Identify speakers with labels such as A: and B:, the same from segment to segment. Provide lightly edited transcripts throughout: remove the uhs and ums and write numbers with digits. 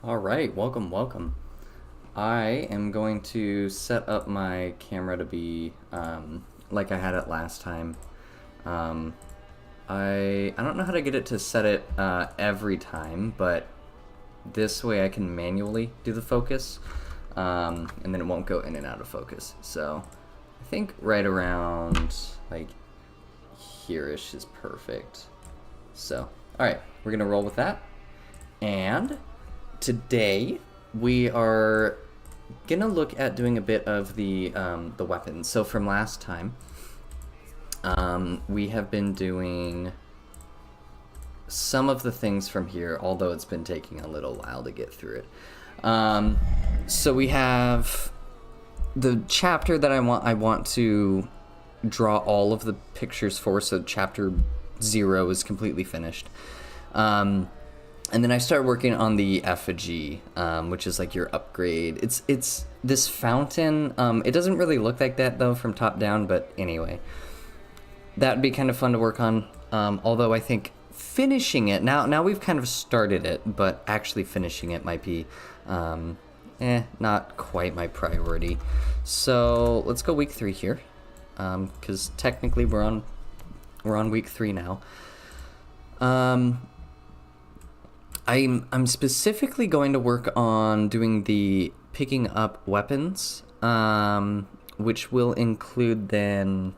A: All right, welcome. I am going to set up my camera to be like I had it last time. Um, I don't know how to get it to set it every time, but this way I can manually do the focus, and then it won't go in and out of focus. So I think right around like here-ish is perfect. So, all right, we're gonna roll with that. And today we are gonna look at doing a bit of the weapons. So from last time, we have been doing some of the things from here, although it's been taking a little while to get through it. So we have the chapter that I want to draw all of the pictures for. So chapter 0 is completely finished. And then I started working on the effigy, which is like your upgrade. It's this fountain. It doesn't really look like that though from top down, but anyway, that'd be kind of fun to work on. Although I think finishing it now we've kind of started it, but actually finishing it might be, not quite my priority. So let's go week 3 here, because technically we're on week 3 now. I'm specifically going to work on doing the picking up weapons, which will include then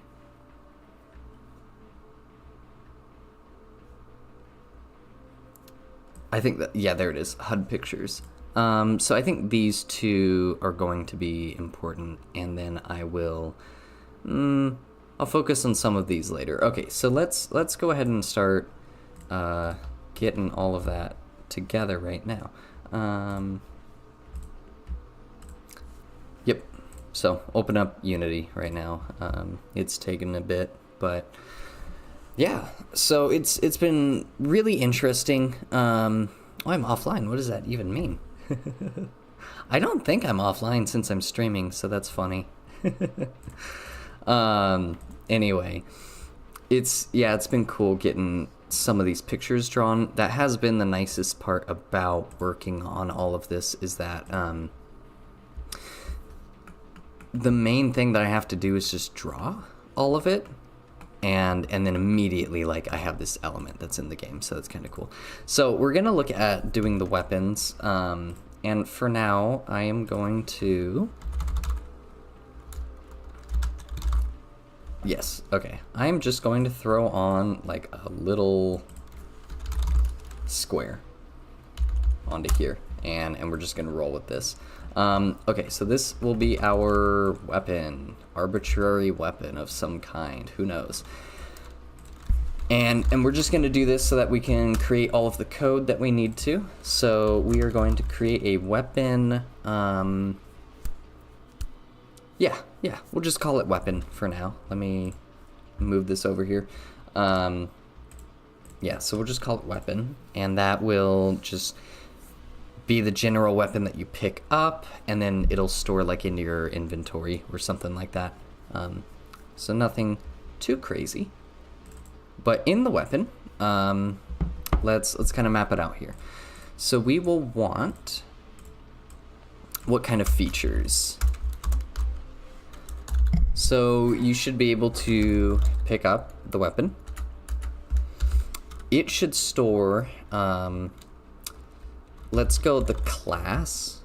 A: I think that, yeah, there it is, HUD pictures. So I think these two are going to be important, and then I will I'll focus on some of these later. Okay, so let's go ahead and start getting all of that together right now. Yep. So open up Unity right now. It's taken a bit, but yeah. So it's been really interesting. I'm offline. What does that even mean? I don't think I'm offline since I'm streaming, so that's funny. Anyway, it's been cool getting some of these pictures drawn. That has been the nicest part about working on all of this, is that the main thing that I have to do is just draw all of it, and then immediately like I have this element that's in the game, so that's kind of cool. So we're gonna look at doing the weapons, and for now I am going to I'm just going to throw on like a little square onto here, and we're just gonna roll with this. Okay, so this will be our weapon, arbitrary weapon of some kind, who knows. And we're just gonna do this so that we can create all of the code that we need to. So we are going to create a weapon, yeah, we'll just call it weapon for now. Let me move this over here. Yeah, so we'll just call it weapon, and that will just be the general weapon that you pick up, and then it'll store like into your inventory or something like that. So nothing too crazy. But in the weapon, let's kind of map it out here. So we will want what kind of features. So you should be able to pick up the weapon. It should store, let's go the class.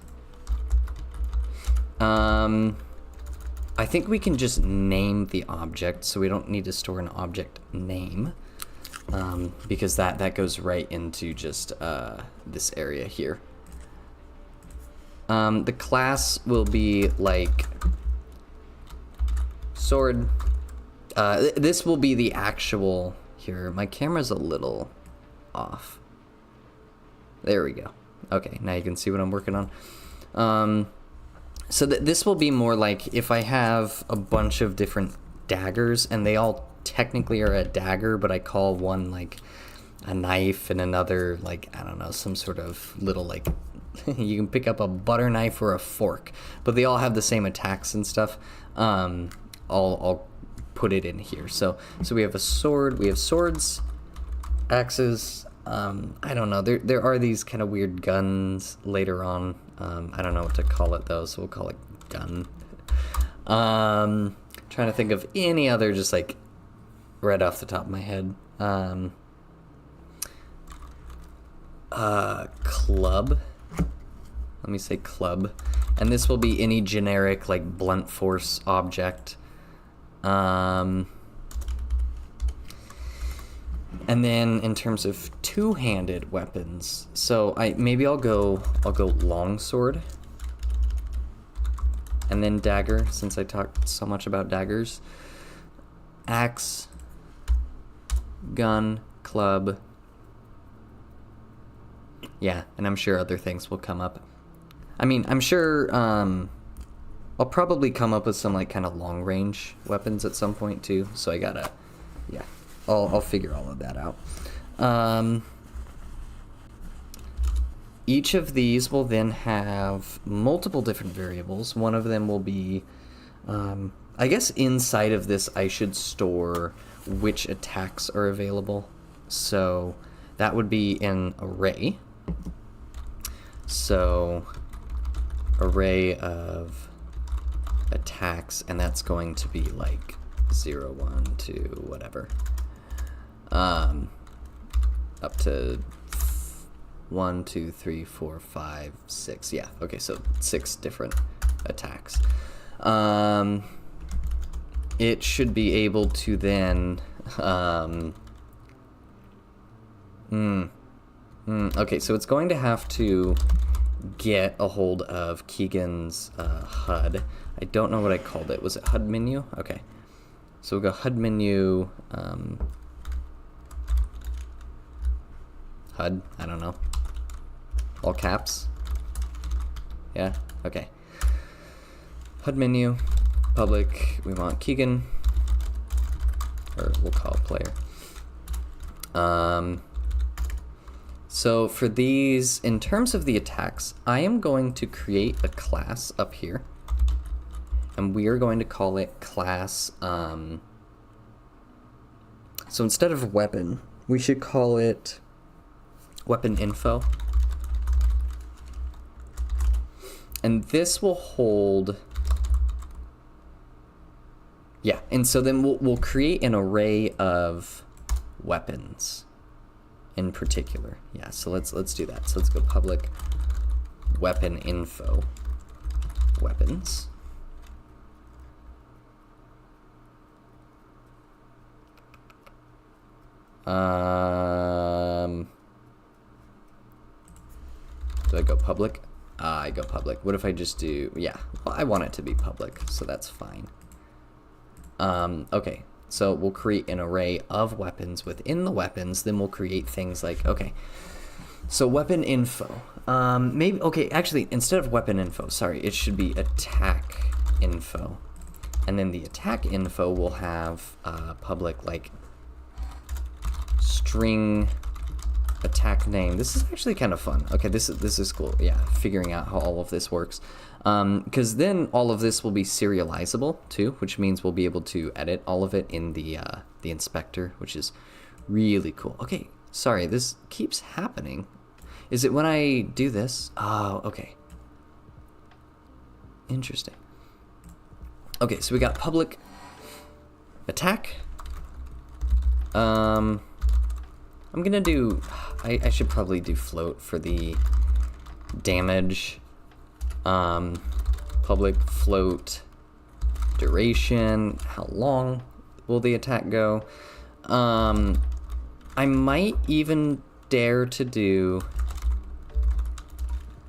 A: I think we can just name the object, so we don't need to store an object name, because that goes right into just this area here. The class will be like sword. This will be the actual, here, my camera's a little off. There we go. Okay, now you can see what I'm working on. So this will be more like if I have a bunch of different daggers, and they all technically are a dagger, but I call one like a knife and another like, I don't know, some sort of little like, you can pick up a butter knife or a fork, but they all have the same attacks and stuff. I'll put it in here. So we have a sword, we have swords, axes, I don't know. There are these kind of weird guns later on. I don't know what to call it though, so we'll call it gun. Trying to think of any other just like right off the top of my head. Club. Let me say club. And this will be any generic like blunt force object. And then in terms of two-handed weapons, so I'll go longsword, and then dagger, since I talked so much about daggers. Axe, gun, club. Yeah, and I'm sure other things will come up. I mean, I'm sure I'll probably come up with some like kind of long-range weapons at some point too. So I gotta, yeah. I'll figure all of that out. Each of these will then have multiple different variables. One of them will be, I guess inside of this I should store which attacks are available. So that would be an array. So array of attacks, and that's going to be like 0, 1, 2, whatever. Up to 1, 2, 3, 4, 5, 6. Yeah, okay, so 6 different attacks. It should be able to then, okay, so it's going to have to get a hold of Keegan's HUD. I don't know what I called it. Was it HUD menu? Okay. So we'll go HUD menu, HUD, I don't know. All caps? Yeah, okay. HUD menu, public, we want Keegan, or we'll call it player. So for these, in terms of the attacks, I am going to create a class up here, and we are going to call it class, so instead of weapon, we should call it weapon info. And this will hold, yeah, and so then we'll create an array of weapons in particular. Yeah, so let's do that. So let's go public weapon info weapons. Do I go public? I go public. What if I just do, yeah, well, I want it to be public, so that's fine. Okay, so we'll create an array of weapons within the weapons, then we'll create things like, okay, so weapon info. Maybe, okay, actually, instead of weapon info, sorry, it should be attack info. And then the attack info will have public, like, string attack name. This is actually kind of fun. Okay, this is cool. Yeah, figuring out how all of this works. Because then all of this will be serializable too, which means we'll be able to edit all of it in the inspector, which is really cool. Okay, sorry, this keeps happening. Is it when I do this? Oh, okay. Interesting. Okay, so we got public attack. I'm gonna do, I should probably do float for the damage. Public float duration, how long will the attack go? I might even dare to do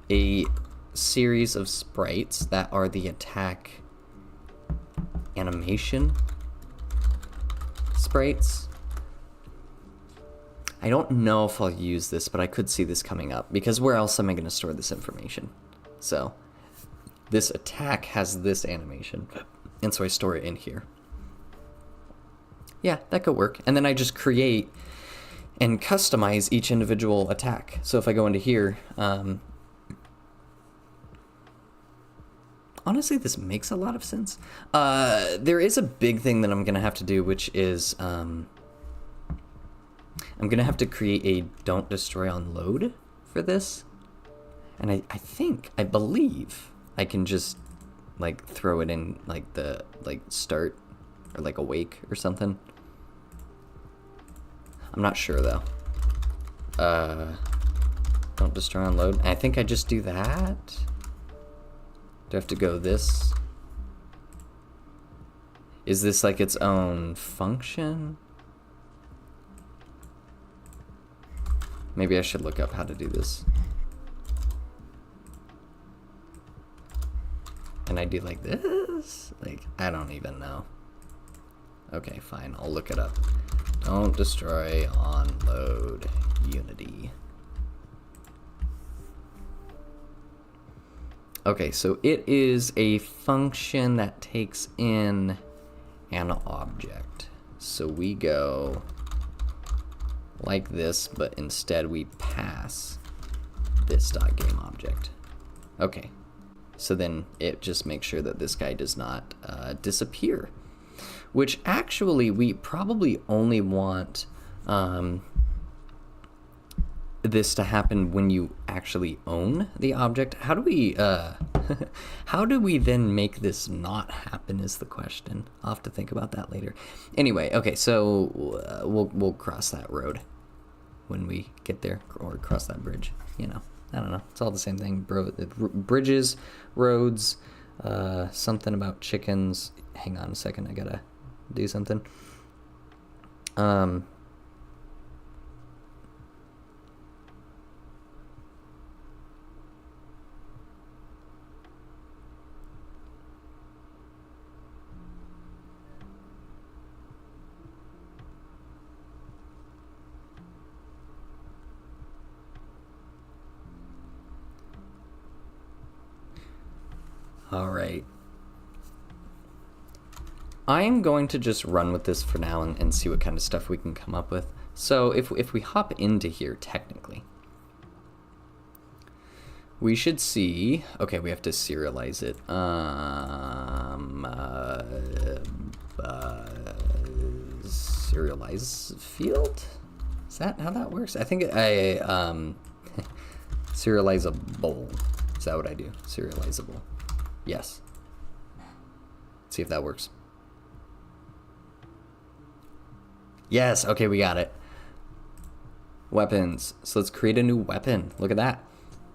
A: a series of sprites that are the attack animation sprites. I don't know if I'll use this, but I could see this coming up, because where else am I going to store this information? So this attack has this animation, and so I store it in here. Yeah, that could work. And then I just create and customize each individual attack. So if I go into here, honestly, this makes a lot of sense. There is a big thing that I'm going to have to do, which is I'm gonna have to create a don't destroy on load for this. And I believe I can just like throw it in like the start or like awake or something. I'm not sure though. Don't destroy on load. I think I just do that. Do I have to go this? Is this like its own function? Maybe I should look up how to do this. And I do like this? Like, I don't even know. Okay, fine, I'll look it up. Don't destroy on load Unity. Okay, so it is a function that takes in an object. So we go like this, but instead we pass this .game object. Okay, so then it just makes sure that this guy does not disappear, which actually we probably only want this to happen when you actually own the object. How do we how do we then make this not happen is the question. I'll have to think about that later. Anyway, okay, so we'll cross that road when we get there, or cross that bridge, you know. I don't know, it's all the same thing. Bridges, roads, something about chickens. Hang on a second, I gotta do something. All right. I'm going to just run with this for now and see what kind of stuff we can come up with. So if we hop into here, technically, we should see, okay, we have to serialize it. Serialize field? Is that how that works? I think serializable. Is that what I do? Serializable. Yes. Let's see if that works. Yes, okay, we got it. Weapons. So let's create a new weapon. Look at that.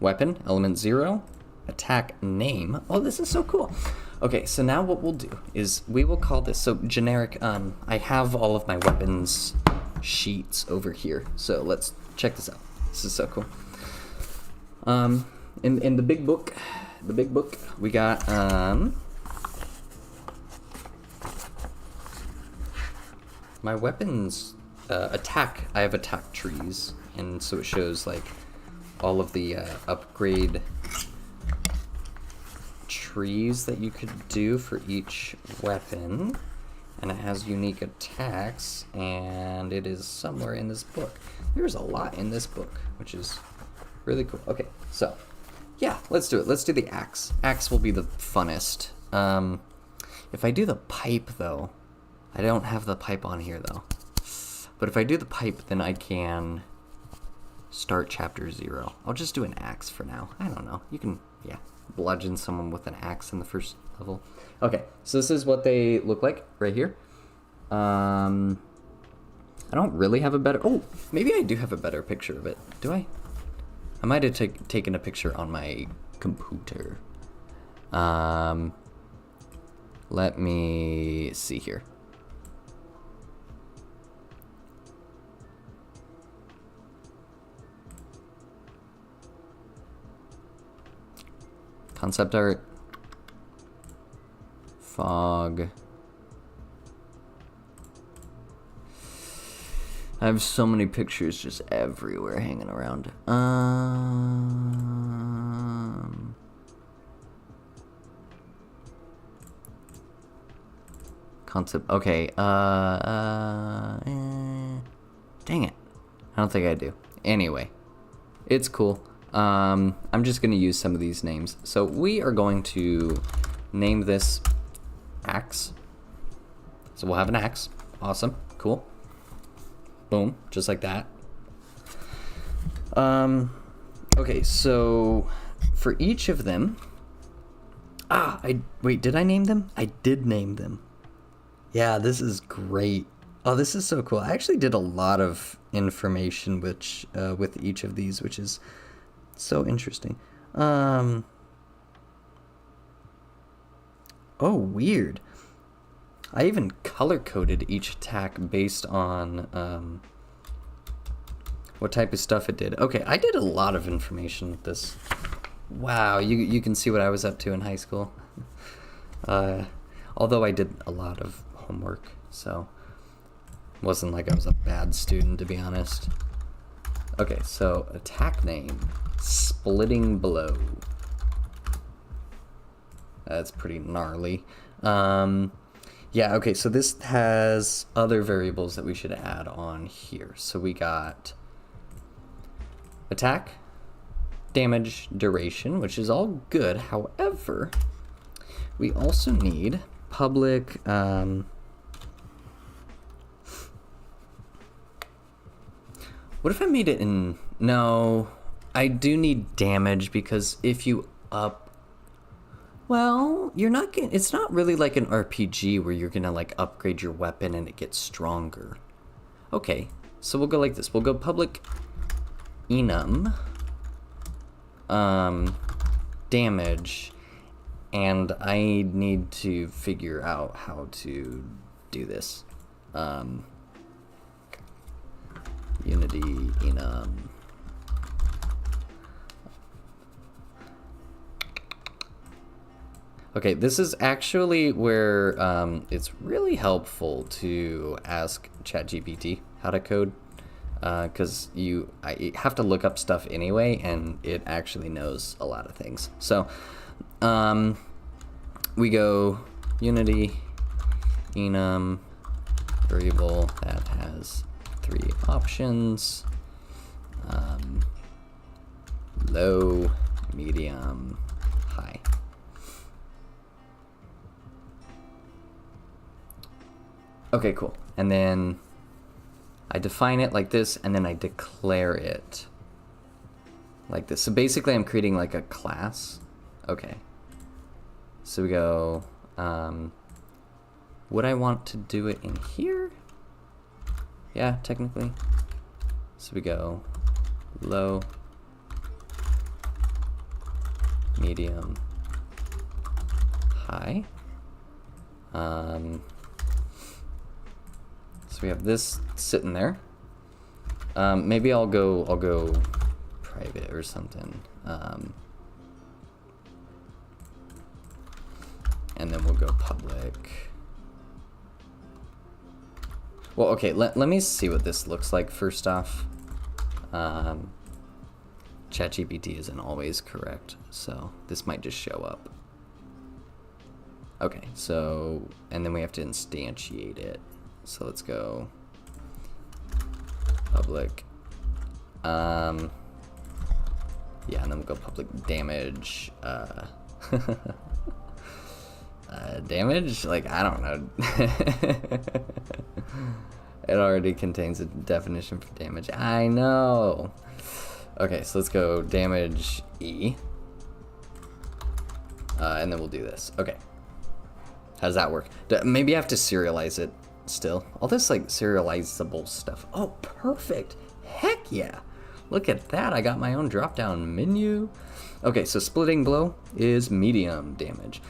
A: Weapon, element 0, attack name. Oh, this is so cool. Okay, so now what we'll do is we will call this, so generic, I have all of my weapons sheets over here. So let's check this out. This is so cool. In the big book, we got, my weapons attack. I have attack trees, and so it shows like all of the upgrade trees that you could do for each weapon, and it has unique attacks, and it is somewhere in this book. There's a lot in this book, which is really cool. Okay, so yeah, let's do it. Let's do the axe. Axe will be the funnest. If I do the pipe though, I don't have the pipe on here though. But if I do the pipe, then I can start chapter 0. I'll just do an axe for now. I don't know. You can, yeah, bludgeon someone with an axe in the first level. Okay, so this is what they look like right here. I don't really have a better, oh, maybe I do have a better picture of it. Do I? I might have taken a picture on my computer. Let me see here. Concept art, fog. I have so many pictures just everywhere hanging around. Concept, okay, dang it. I don't think I do. Anyway, it's cool. I'm just going to use some of these names. So we are going to name this axe. So we'll have an axe. Awesome. Cool. Boom, just like that. Okay, so for each of them, did I name them? I did name them. Yeah, this is great. Oh, this is so cool. I actually did a lot of information with each of these, which is so interesting. Oh, weird. I even color-coded each attack based on what type of stuff it did. Okay, I did a lot of information with this. Wow, you can see what I was up to in high school. Although I did a lot of homework, so it wasn't like I was a bad student, to be honest. Okay, so attack name, Splitting Blow. That's pretty gnarly. Yeah, okay, so this has other variables that we should add on here. So we got attack, damage, duration, which is all good. However, we also need public what if I made it in... No, I do need damage, because if you up... Well, you're not getting... It's not really like an RPG where you're gonna like upgrade your weapon and it gets stronger. Okay, so we'll go like this. We'll go public enum damage, and I need to figure out how to do this. Unity enum. Okay, this is actually where it's really helpful to ask ChatGPT how to code, because I have to look up stuff anyway, and it actually knows a lot of things. So we go Unity enum variable that has 3 options: low, medium, high. Okay, cool. And then I define it like this, and then I declare it like this. So basically I'm creating like a class. Okay. So we go, would I want to do it in here? Yeah, technically. So we go low, medium, high. So we have this sitting there. Maybe I'll go private or something. And then we'll go public. Well, okay, let me see what this looks like first off. ChatGPT isn't always correct, so this might just show up. Okay, so, and then we have to instantiate it. So let's go public. Yeah, and then we'll go public damage. Damage? Like, I don't know. It already contains a definition for damage. I know. Okay, so let's go damage E. And then we'll do this. Okay. How does that work? Maybe I have to serialize it still. All this like serializable stuff. Oh, perfect. Heck yeah. Look at that. I got my own drop down menu. Okay, so splitting blow is medium damage.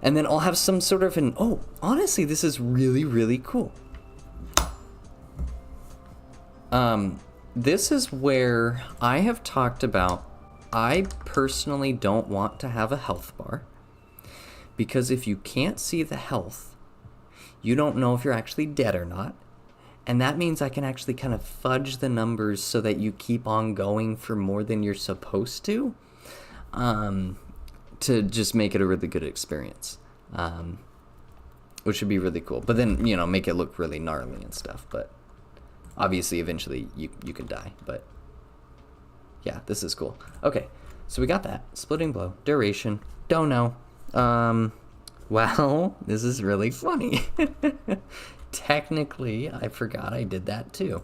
A: And then I'll have some sort of an... Oh, honestly, this is really, really cool. This is where I have talked about, I personally don't want to have a health bar, because if you can't see the health, you don't know if you're actually dead or not. And that means I can actually kind of fudge the numbers so that you keep on going for more than you're supposed to just make it a really good experience, which would be really cool. But then, you know, make it look really gnarly and stuff. But obviously, eventually, you can die. But yeah, this is cool. Okay, so we got that. Splitting blow. Duration. Don't know. Well, this is really funny. Technically, I forgot I did that too.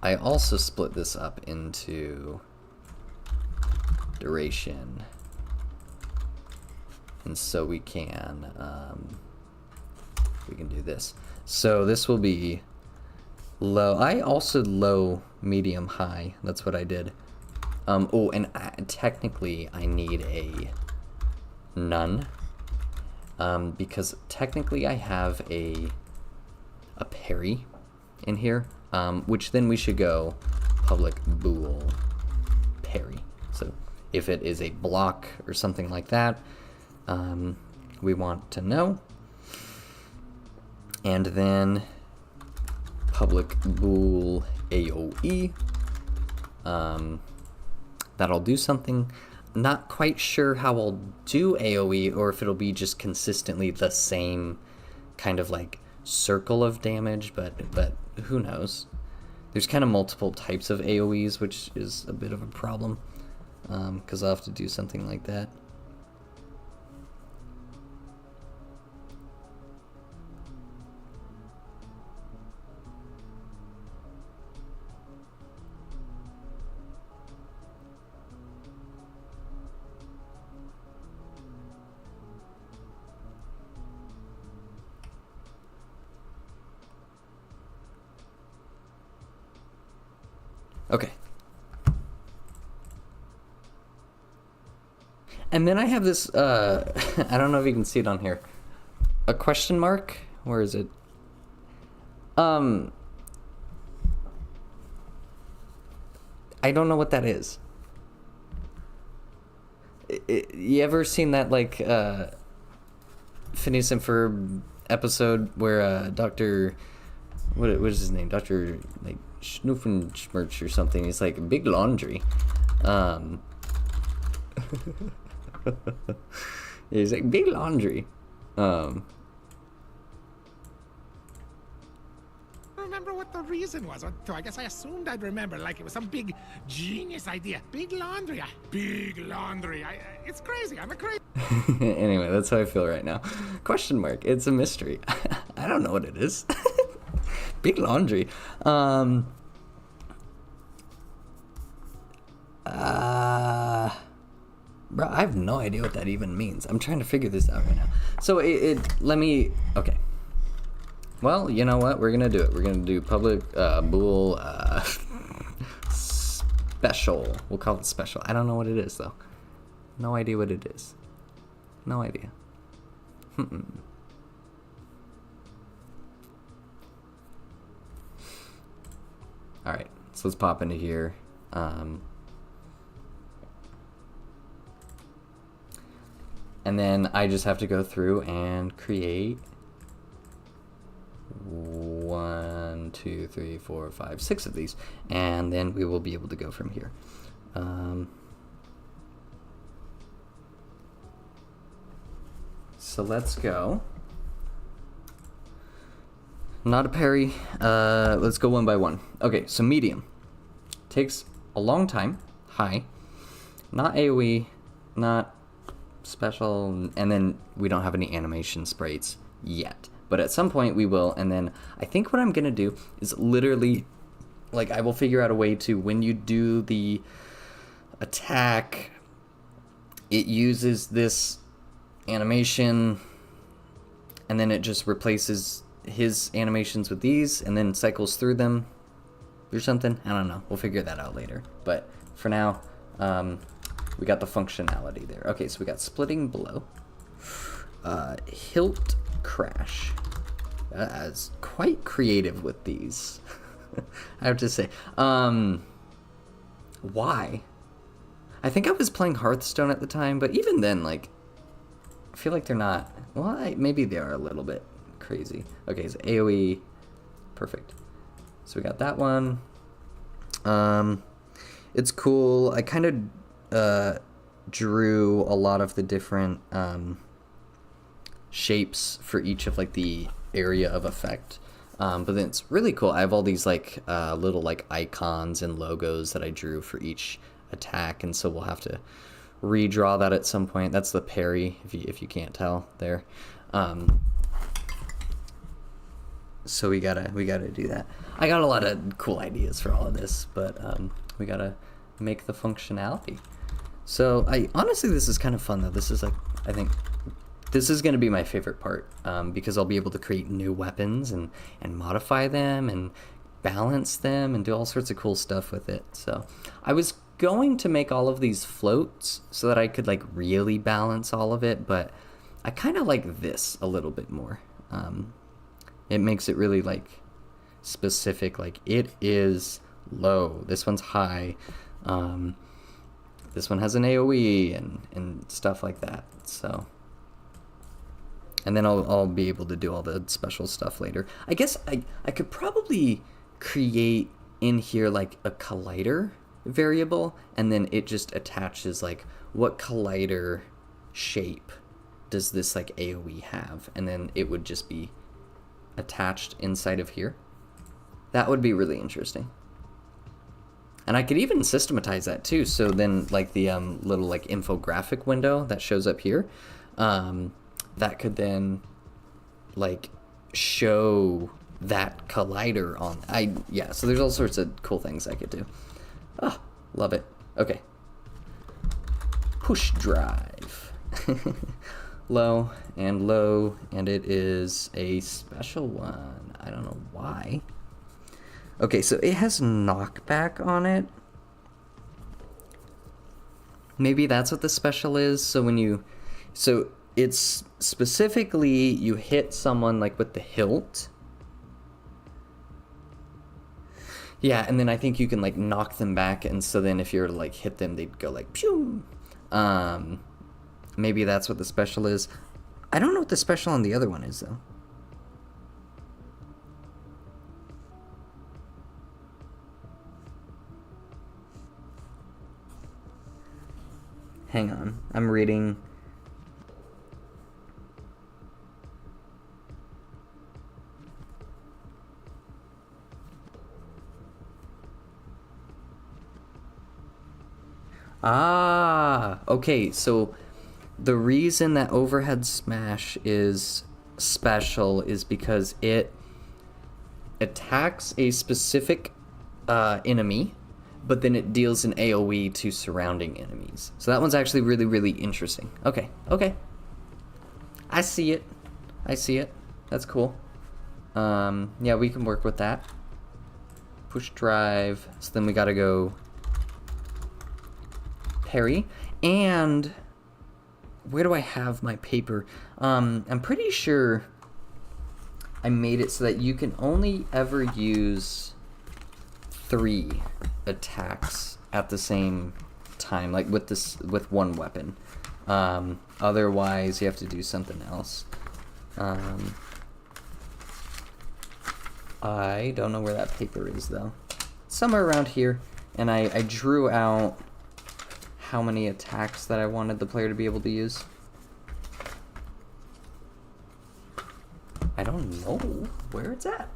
A: I also split this up into duration, and so we can do this. So this will be low. I also low, medium, high. That's what I did. Oh, and technically I need a none, because technically I have a parry in here, which then we should go public bool parry. So if it is a block or something like that, we want to know. And then public bool AOE. That'll do something. Not quite sure how I'll do AOE, or if it'll be just consistently the same kind of like circle of damage, but who knows. There's kind of multiple types of AOEs, which is a bit of a problem, because I'll have to do something like that. Okay. And then I have this, I don't know if you can see it on here. A question mark? Where is it? I don't know what that is. You ever seen that, like, Phineas and Ferb episode where, Dr. What is his name? Dr. like Schnoofenschmerch or something. He's like, big laundry. He's like, big laundry.
B: I remember what the reason was, so I guess I assumed I'd remember, like it was some big genius idea. Big laundry. Big laundry. It's crazy. I'm a crazy.
A: Anyway, that's how I feel right now. Question mark. It's a mystery. I don't know what it is. Big laundry. Bro, I have no idea what that even means. I'm trying to figure this out right now. So let me, okay. Well, you know what? We're gonna do it. We're gonna do public bool special. We'll call it special. I don't know what it is though. No idea what it is. No idea. All right, so let's pop into here. And then I just have to go through and create 1, 2, 3, 4, 5, 6 of these, and then we will be able to go from here. So let's go. Not a parry. Let's go one by one. Okay, so medium. Takes a long time. High. Not AoE. Not special. And then we don't have any animation sprites yet. But at some point we will. And then I think what I'm going to do is literally, like, I will figure out a way to, when you do the attack, it uses this animation. And then it just replaces his animations with these and then cycles through them or something. I don't know. We'll figure that out later. But for now, we got the functionality there. Okay, so we got splitting blow. Hilt crash. Is quite creative with these. I have to say. Why? I think I was playing Hearthstone at the time, but even then, like, I feel like they're not. Well, maybe they are a little bit crazy. Okay, so AoE, perfect. So we got that one. It's cool. I kind of drew a lot of the different shapes for each of like the area of effect. But then it's really cool. I have all these like little like icons and logos that I drew for each attack, and so we'll have to redraw that at some point. That's the parry, if you can't tell there. So we gotta do that. I got a lot of cool ideas for all of this, but we gotta make the functionality. So I honestly, this is kind of fun though. This is like, I think this is gonna be my favorite part, because I'll be able to create new weapons and modify them and balance them and do all sorts of cool stuff with it. So I was going to make all of these floats so that I could like really balance all of it, but I kind of like this a little bit more. It makes it really like specific, like it is low, this one's high, this one has an AoE and stuff like that. So, and then I'll be able to do all the special stuff later. I guess I could probably create in here like a collider variable, and then it just attaches like what collider shape does this like AoE have, and then it would just be attached inside of here. That would be really interesting. And I could even systematize that too, so then like the little like infographic window that shows up here, that could then like show that collider on yeah, so there's all sorts of cool things I could do. Ah, love it. Okay, push drive. Low, and it is a special one. I don't know why. Okay, so it has knockback on it. Maybe that's what the special is. So when you, so it's specifically you hit someone like with the hilt. Yeah, and then I think you can like knock them back, and so then if you're to like hit them, they'd go like pew. Maybe that's what the special is. I don't know what the special on the other one is, though. Hang on. I'm reading. Ah, okay, so the reason that overhead smash is special is because it attacks a specific enemy, but then it deals an AoE to surrounding enemies. So that one's actually really, really interesting. Okay, okay. I see it. I see it. That's cool. Yeah, we can work with that. Push drive. So then we gotta go parry. And where do I have my paper? I'm pretty sure I made it so that you can only ever use 3 attacks at the same time, like with one weapon. Otherwise, you have to do something else. I don't know where that paper is though. Somewhere around here, and I drew out how many attacks that I wanted the player to be able to use. I don't know where it's at.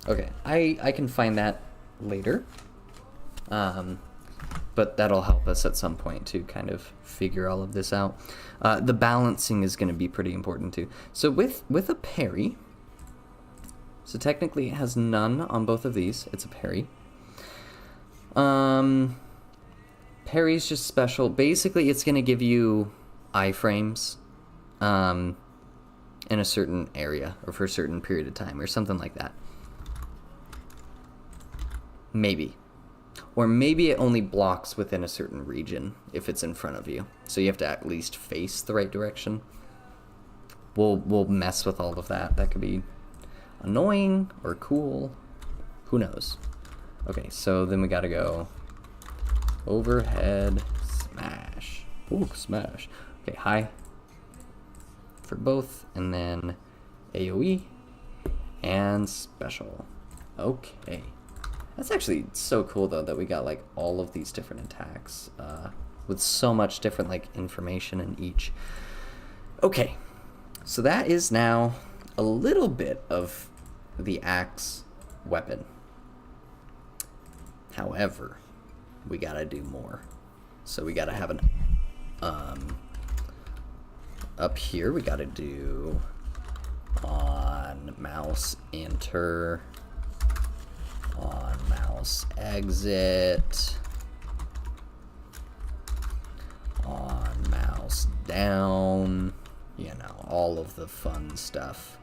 A: Okay, I can find that later. But that'll help us at some point to kind of figure all of this out. The balancing is going to be pretty important too. So with a parry, so technically it has none on both of these. It's a parry. Parry's just special. Basically, it's going to give you iframes in a certain area or for a certain period of time or something like that. Maybe. Or maybe it only blocks within a certain region if it's in front of you. So you have to at least face the right direction. We'll mess with all of that. That could be annoying or cool. Who knows? Okay, so then we gotta go overhead smash. Ooh, smash. Okay, high for both, and then AoE and special. Okay. That's actually so cool though that we got like all of these different attacks with so much different like information in each. Okay, so that is now a little bit of the axe weapon. However, we gotta do more. So we gotta have up here we gotta do on mouse enter, on mouse exit, on mouse down, you know, all of the fun stuff.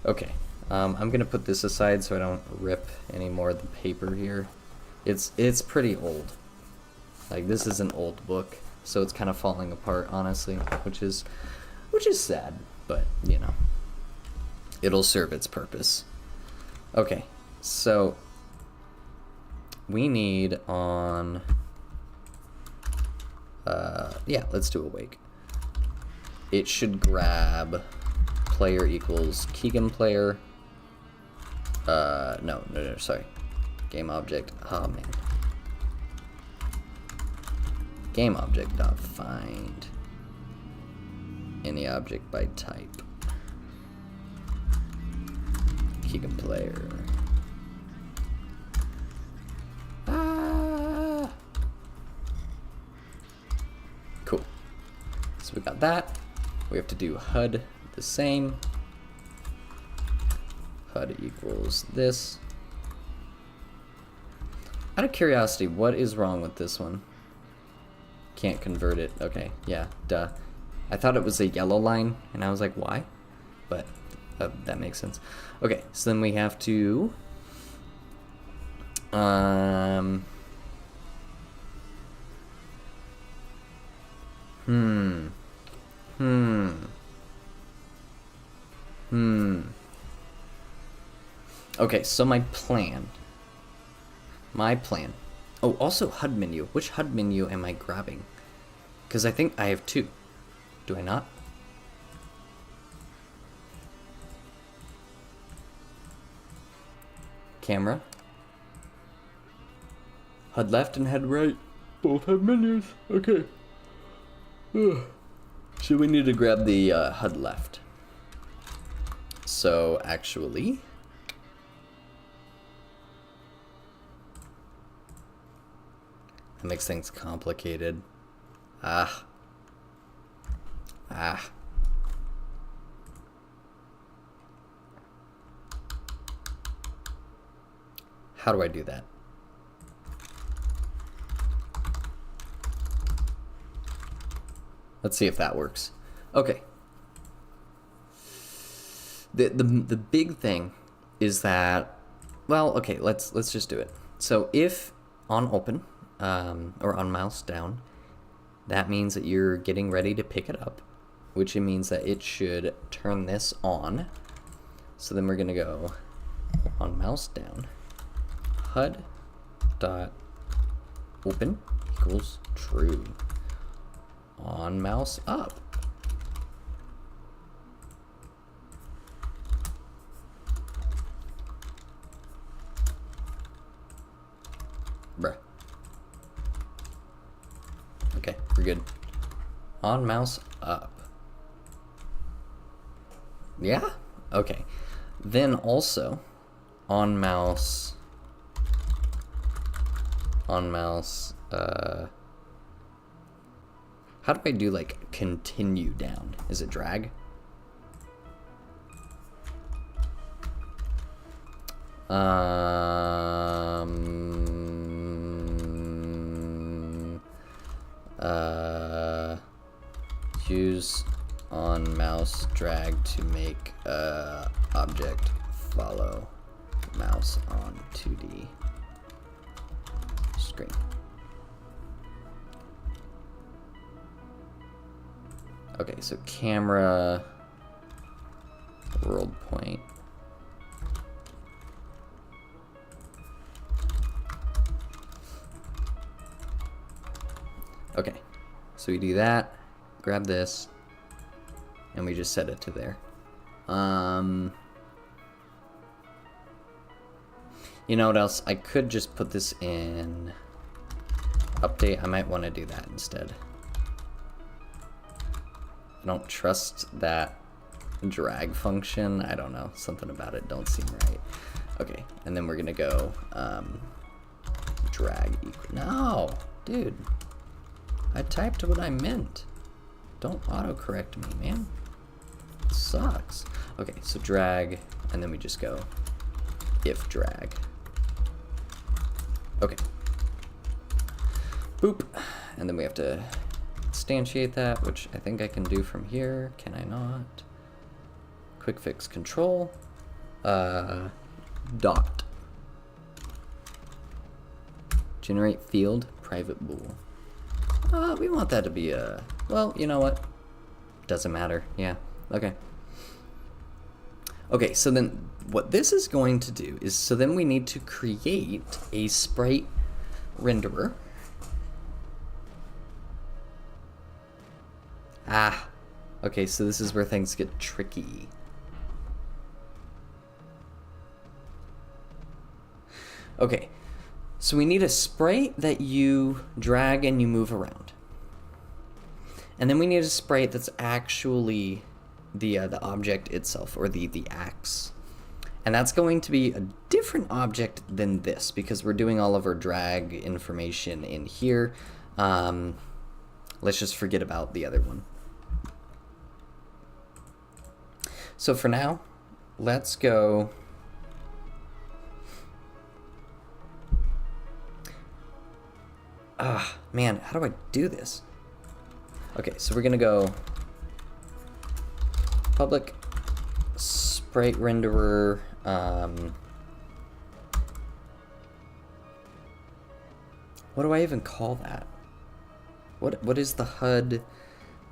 A: Okay, I'm gonna put this aside so I don't rip any more of the paper here. It's pretty old. Like, this is an old book, so it's kind of falling apart, honestly, which is sad, but you know, it'll serve its purpose. Okay, so we need on yeah, let's do awake. It should grab player equals Keegan player. No, sorry. Game object. Oh man. Game object dot find any object by type. Keegan player. Cool. So we got that. We have to do HUD the same. HUD equals this. Out of curiosity, what is wrong with this one? Can't convert it. Okay, yeah, duh. I thought it was a yellow line, and I was like, why? But that makes sense. Okay, so then we have to Okay, so my plan. Oh, also HUD menu. Which HUD menu am I grabbing? Because I think I have two. Do I not? Camera. HUD left and HUD right. Both have menus. Okay. Ugh. So we need to grab the HUD left. So actually, that makes things complicated. How do I do that? Let's see if that works. Okay. The big thing is that, well, okay, let's just do it. So if on open or on mouse down, that means that you're getting ready to pick it up, which means that it should turn this on. So then we're gonna go on mouse down, HUD dot open equals true. On mouse up. Bruh. Okay, we're good. On mouse up. Yeah? Okay. Then also on mouse how do I do like continue down? Is it drag? Use on mouse drag to make object follow mouse on 2D screen. Okay, so camera, world point. Okay, so we do that, grab this, and we just set it to there. You know what else? I could just put this in update. I might want to do that instead. I don't trust that drag function. I don't know. Something about it don't seem right. Okay, and then we're gonna go drag equal. No, dude. I typed what I meant. Don't autocorrect me, man. It sucks. Okay, so drag, and then we just go if drag. Okay. Boop. And then we have to instantiate that, which I think I can do from here. Can I not? Quick fix control. Dot. Generate field, private bool. We want that to be a, well, you know what? Doesn't matter. Yeah. Okay. Okay, so then what this is going to do is, so then we need to create a sprite renderer. Ah. Okay, so this is where things get tricky. Okay. So we need a sprite that you drag and you move around. And then we need a sprite that's actually the object itself, or the axe. And that's going to be a different object than this, because we're doing all of our drag information in here. Let's just forget about the other one. So for now, let's go... Ah, man, how do I do this? Okay, so we're gonna go public sprite renderer. What do I even call that? What is the HUD,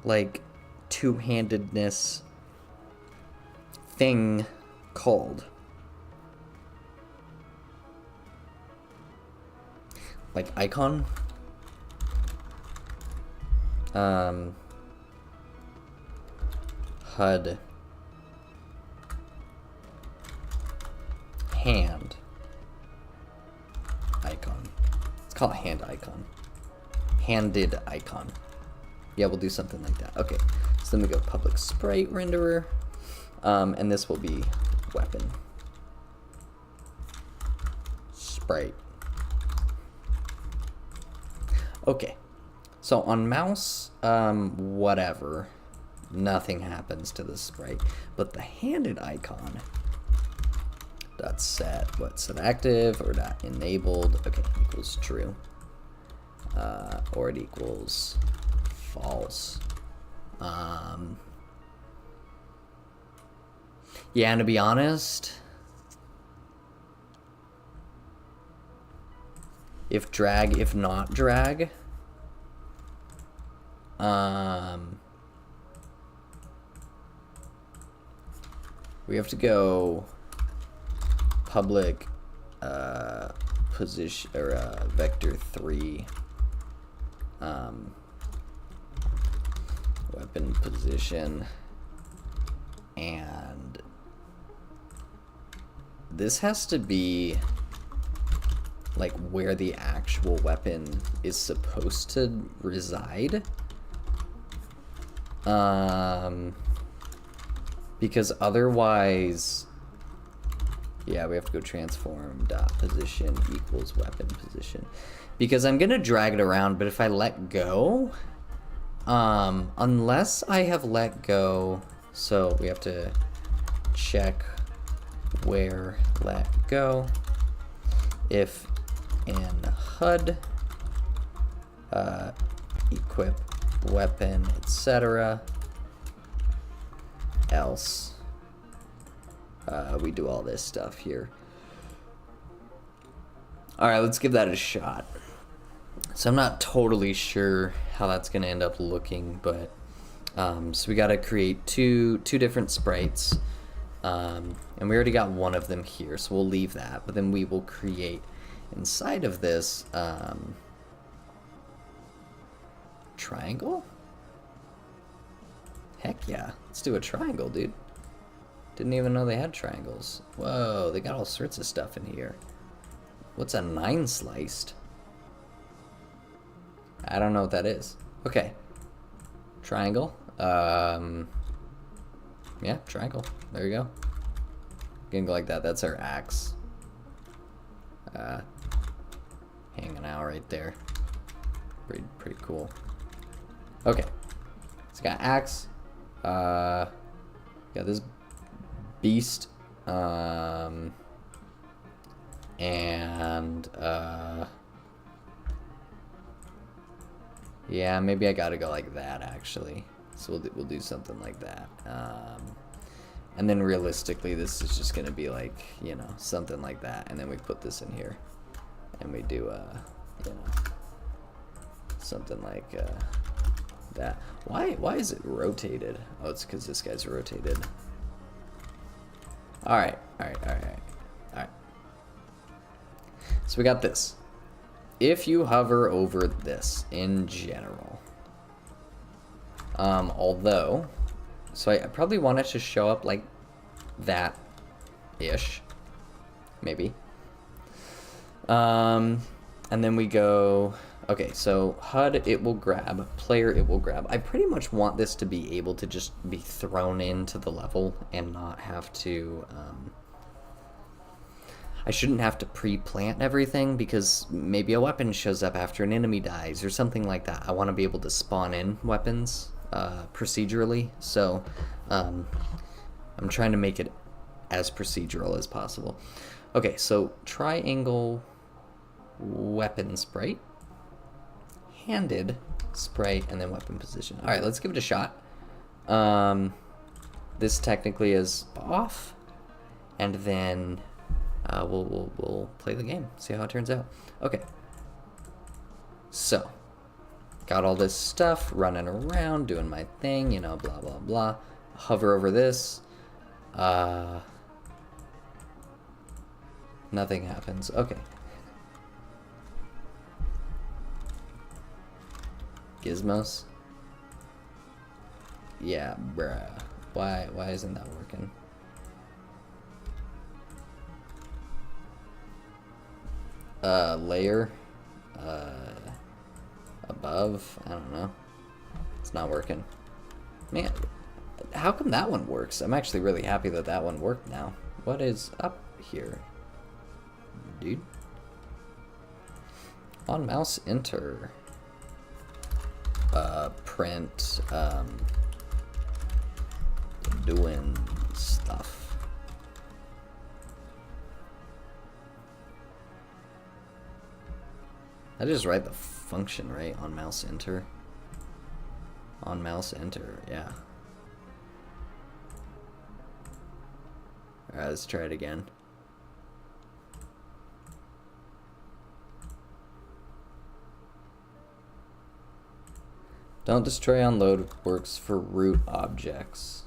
A: like, two-handedness thing called? Like icon? HUD hand icon. Let's call it hand icon. Handed icon. Yeah, we'll do something like that. Okay, so then we go public sprite renderer, and this will be weapon sprite. Okay. So on mouse, whatever, nothing happens to the sprite, but the handed icon, dot set, set active or dot enabled, okay, equals true, or it equals false. Yeah, and to be honest, if drag, if not drag, we have to go public position or vector 3 weapon position, and this has to be like where the actual weapon is supposed to reside. Because otherwise, yeah, we have to go transform dot position equals weapon position, because I'm gonna drag it around, but if I let go, unless I have let go, so we have to check where let go, if in HUD equip weapon, etc., else we do all this stuff here. Alright, let's give that a shot. So I'm not totally sure how that's gonna end up looking, but so we gotta create two different sprites, and we already got one of them here, so we'll leave that, but then we will create inside of this triangle. Heck yeah, let's do a triangle, dude. Didn't even know they had triangles. Whoa, they got all sorts of stuff in here. What's a 9 sliced? I don't know what that is. Okay. Triangle. Yeah, triangle. There you go. Gonna go like that. That's our axe. Hanging out right there. Pretty cool. Okay. It's got axe. Got this beast. Yeah, maybe I gotta go like that, actually. So we'll do something like that. And then realistically, this is just gonna be like, you know, something like that. And then we put this in here. And we do, you know, something like that. Why is it rotated? Oh, it's because this guy's rotated. Alright. So we got this. If you hover over this in general, although, so I probably want it to show up like that-ish, maybe. And then we go, okay, so HUD it will grab, player it will grab. I pretty much want this to be able to just be thrown into the level and not have to, I shouldn't have to pre-plant everything because maybe a weapon shows up after an enemy dies or something like that. I want to be able to spawn in weapons procedurally, so I'm trying to make it as procedural as possible. Okay, so triangle weapon sprite, handed sprite, and then weapon position. All right, let's give it a shot. This technically is off, and then we'll play the game, see how it turns out. Okay, so got all this stuff running around, doing my thing, you know, blah blah blah. Hover over this. Nothing happens. Okay. Gizmos. Yeah, bruh. Why isn't that working? Layer. Above. I don't know. It's not working. Man, how come that one works? I'm actually really happy that that one worked now. What is up here, dude? On mouse enter. Print. Doing stuff. I just write the function, right? On mouse enter. On mouse enter, yeah. Alright, let's try it again. Don't destroy on load works for root objects.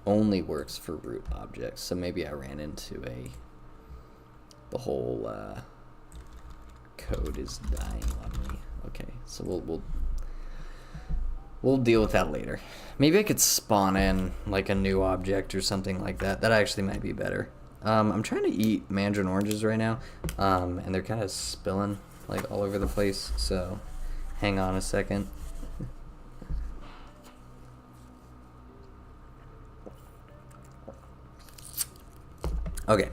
A: Only works for root objects. So maybe I ran into the whole code is dying on me. Okay, so we'll deal with that later. Maybe I could spawn in like a new object or something like that. That actually might be better. I'm trying to eat mandarin oranges right now, and they're kind of spilling like all over the place, so hang on a second. Okay.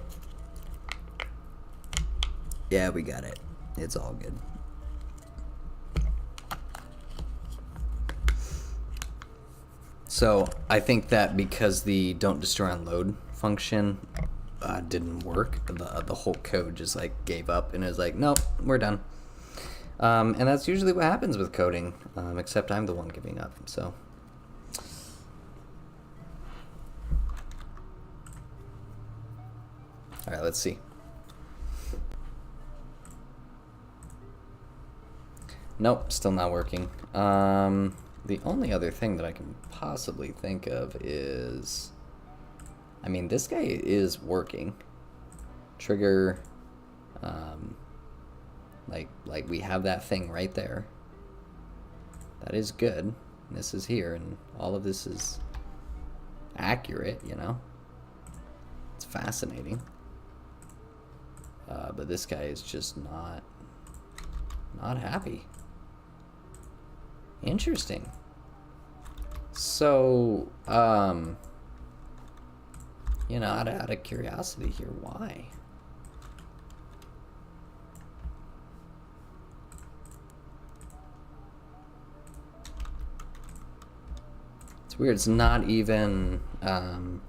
A: Yeah, we got it. It's all good. So I think that because the don't destroy on load function didn't work, the whole code just like gave up and it was like, nope, we're done. And that's usually what happens with coding, except I'm the one giving up. So all right, let's see. Nope, still not working. The only other thing that I can possibly think of is, I mean, this guy is working. Trigger, like we have that thing right there. That is good. This is here, and all of this is accurate, you know? It's fascinating. But this guy is just not happy. Interesting. So, you know, out of curiosity here, why? It's weird. It's not even, it's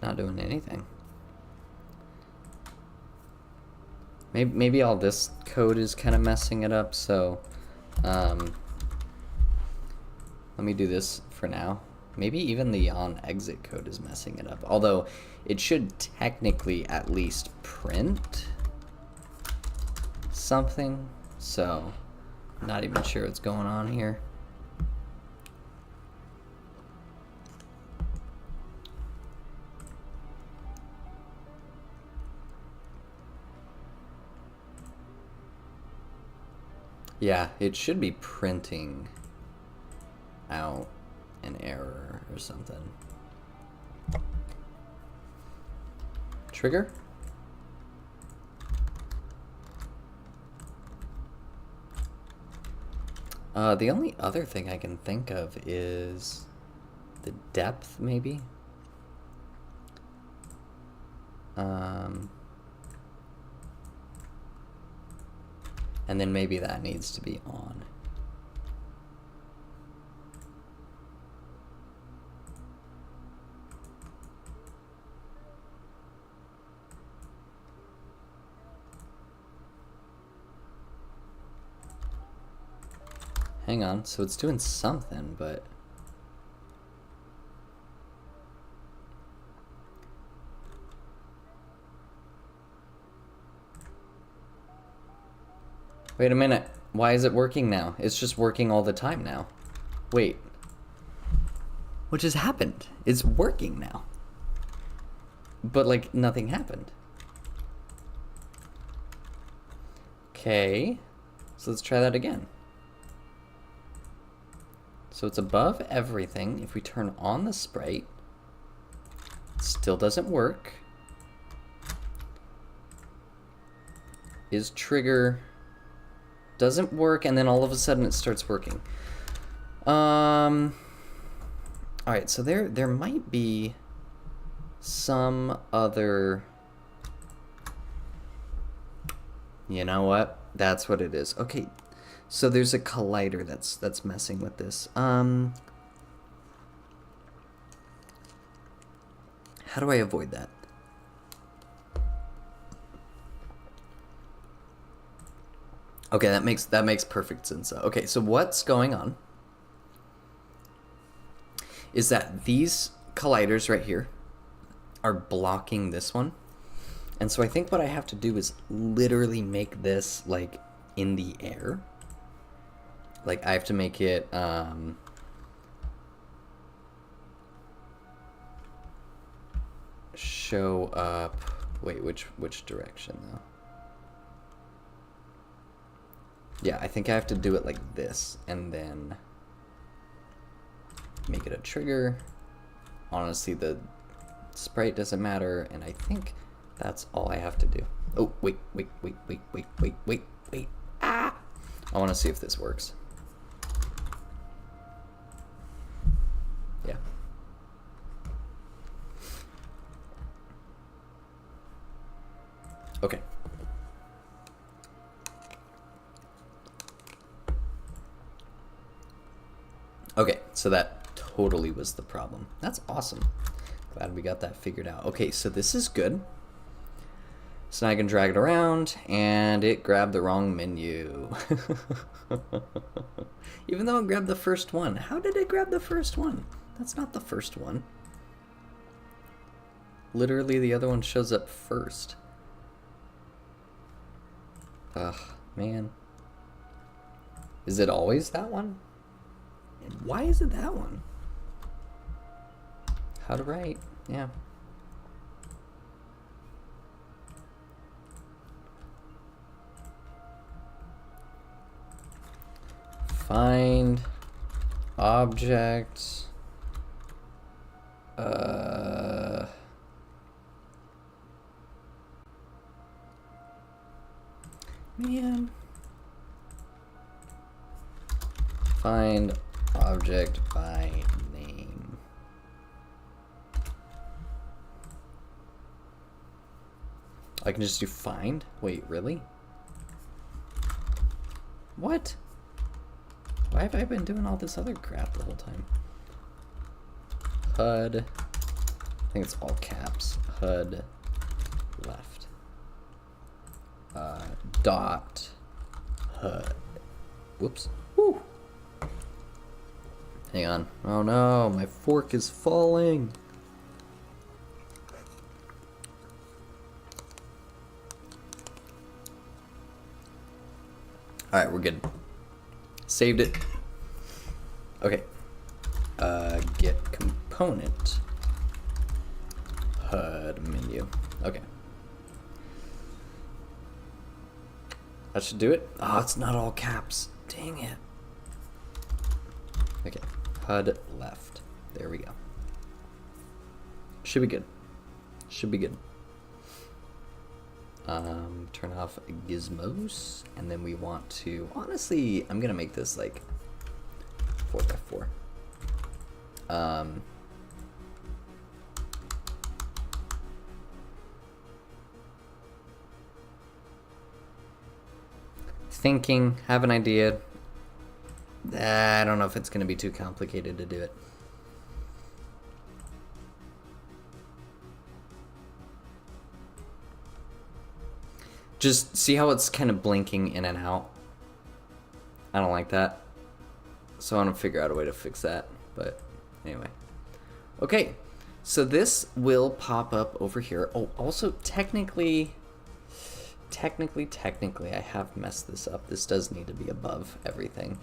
A: not doing anything. Maybe all this code is kind of messing it up, so let me do this for now. Maybe even the on exit code is messing it up. Although it should technically at least print something, so I'm not even sure what's going on here. Yeah, it should be printing out an error or something. Trigger? The only other thing I can think of is the depth, maybe? And then maybe that needs to be on. Hang on, so it's doing something, but... Wait a minute, why is it working now? It's just working all the time now. Wait. What just happened? It's working now. But like, nothing happened. Okay, so let's try that again. So it's above everything. If we turn on the sprite, it still doesn't work. Is trigger doesn't work, and then all of a sudden it starts working. All right, so there might be some other. You know what? That's what it is. Okay. So there's a collider that's messing with this. How do I avoid that? Okay, that makes perfect sense. Okay, so what's going on is that these colliders right here are blocking this one. And so I think what I have to do is literally make this like in the air. Like I have to make it show up. Wait, which direction though? Yeah, I think I have to do it like this and then make it a trigger. Honestly, the sprite doesn't matter, and I think that's all I have to do. Oh, wait. Ah! I want to see if this works. Yeah. Okay. Okay, so that totally was the problem. That's awesome. Glad we got that figured out. Okay, so this is good. So now I can drag it around, and it grabbed the wrong menu. Even though it grabbed the first one. How did it grab the first one? That's not the first one. Literally, the other one shows up first. Ugh, man. Is it always that one? Why is it that one? How to write, yeah. Find object. Man. Find object by name. I can just do find? Wait, really? What? Why have I been doing all this other crap the whole time? HUD. I think it's all caps. HUD left. Dot. HUD. Whoops. Woo. Hang on. Oh no, my fork is falling. Alright, we're good. Saved it. Okay. Get component. HUD menu. Okay. That should do it. Oh, it's not all caps. Dang it. Okay. HUD left. There we go. Should be good. Should be good. Turn off gizmos, and then we want to, honestly, I'm gonna make this like 4x4. Thinking, have an idea. I don't know if it's gonna be too complicated to do it. Just see how it's kind of blinking in and out. I don't like that. So I want to figure out a way to fix that. But anyway. Okay. So this will pop up over here. Oh, also technically, I have messed this up. This does need to be above everything.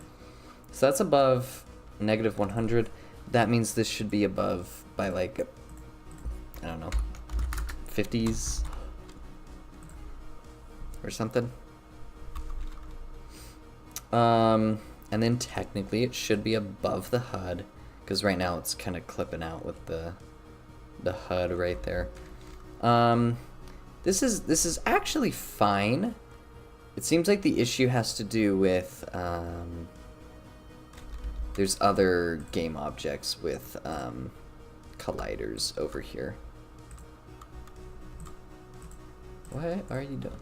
A: So that's above negative 100. That means this should be above by like, I don't know, 50s. Or something. And then technically it should be above the HUD, because right now it's kind of clipping out with the HUD right there. This is actually fine. It seems like the issue has to do with there's other game objects with colliders over here. What are you doing?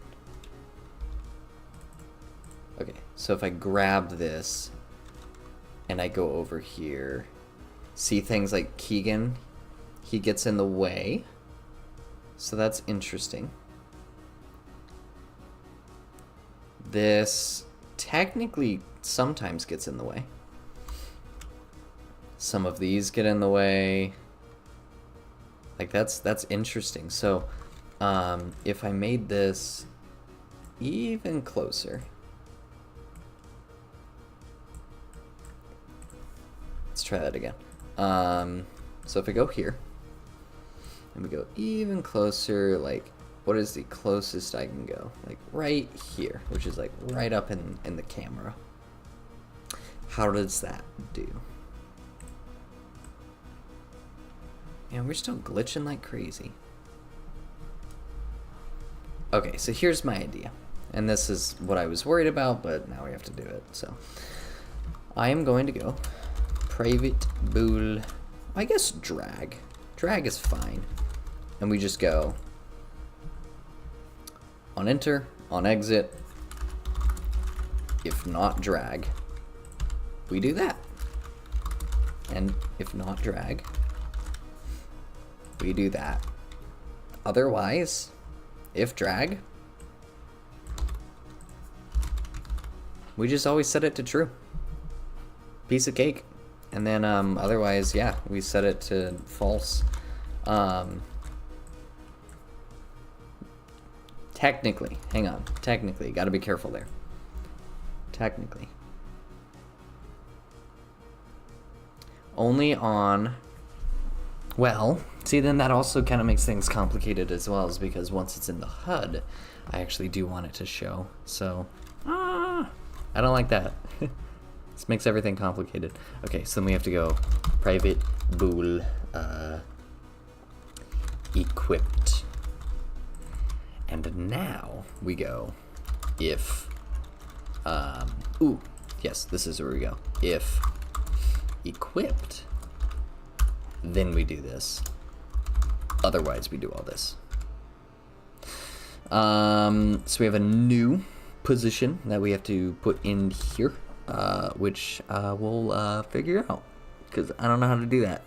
A: Okay, so if I grab this and I go over here, see things like Keegan, he gets in the way. So that's interesting. This technically sometimes gets in the way. Some of these get in the way. Like that's interesting. So if I made this even closer. Let's try that again. So if I go here, and we go even closer, like, what is the closest I can go? Like, right here, which is, like, right up in the camera. How does that do? Man, we're still glitching like crazy. Okay, so here's my idea. And this is what I was worried about, but now we have to do it, so. I am going to go private bool, I guess drag. Drag is fine. And we just go on enter, on exit. If not drag, we do that. And if not drag, we do that. Otherwise, if drag, we just always set it to true. Piece of cake. And then otherwise, yeah, we set it to false. Technically, hang on. Technically, got to be careful there. Technically. Only on... Well, see, then that also kind of makes things complicated as well, is because once it's in the HUD, I actually do want it to show. So, I don't like that. This makes everything complicated. Okay, so then we have to go private bool equipped. And now we go if, ooh, yes, this is where we go. If equipped, then we do this. Otherwise, we do all this. So we have a new position that we have to put in here. which we'll figure out, because I don't know how to do that.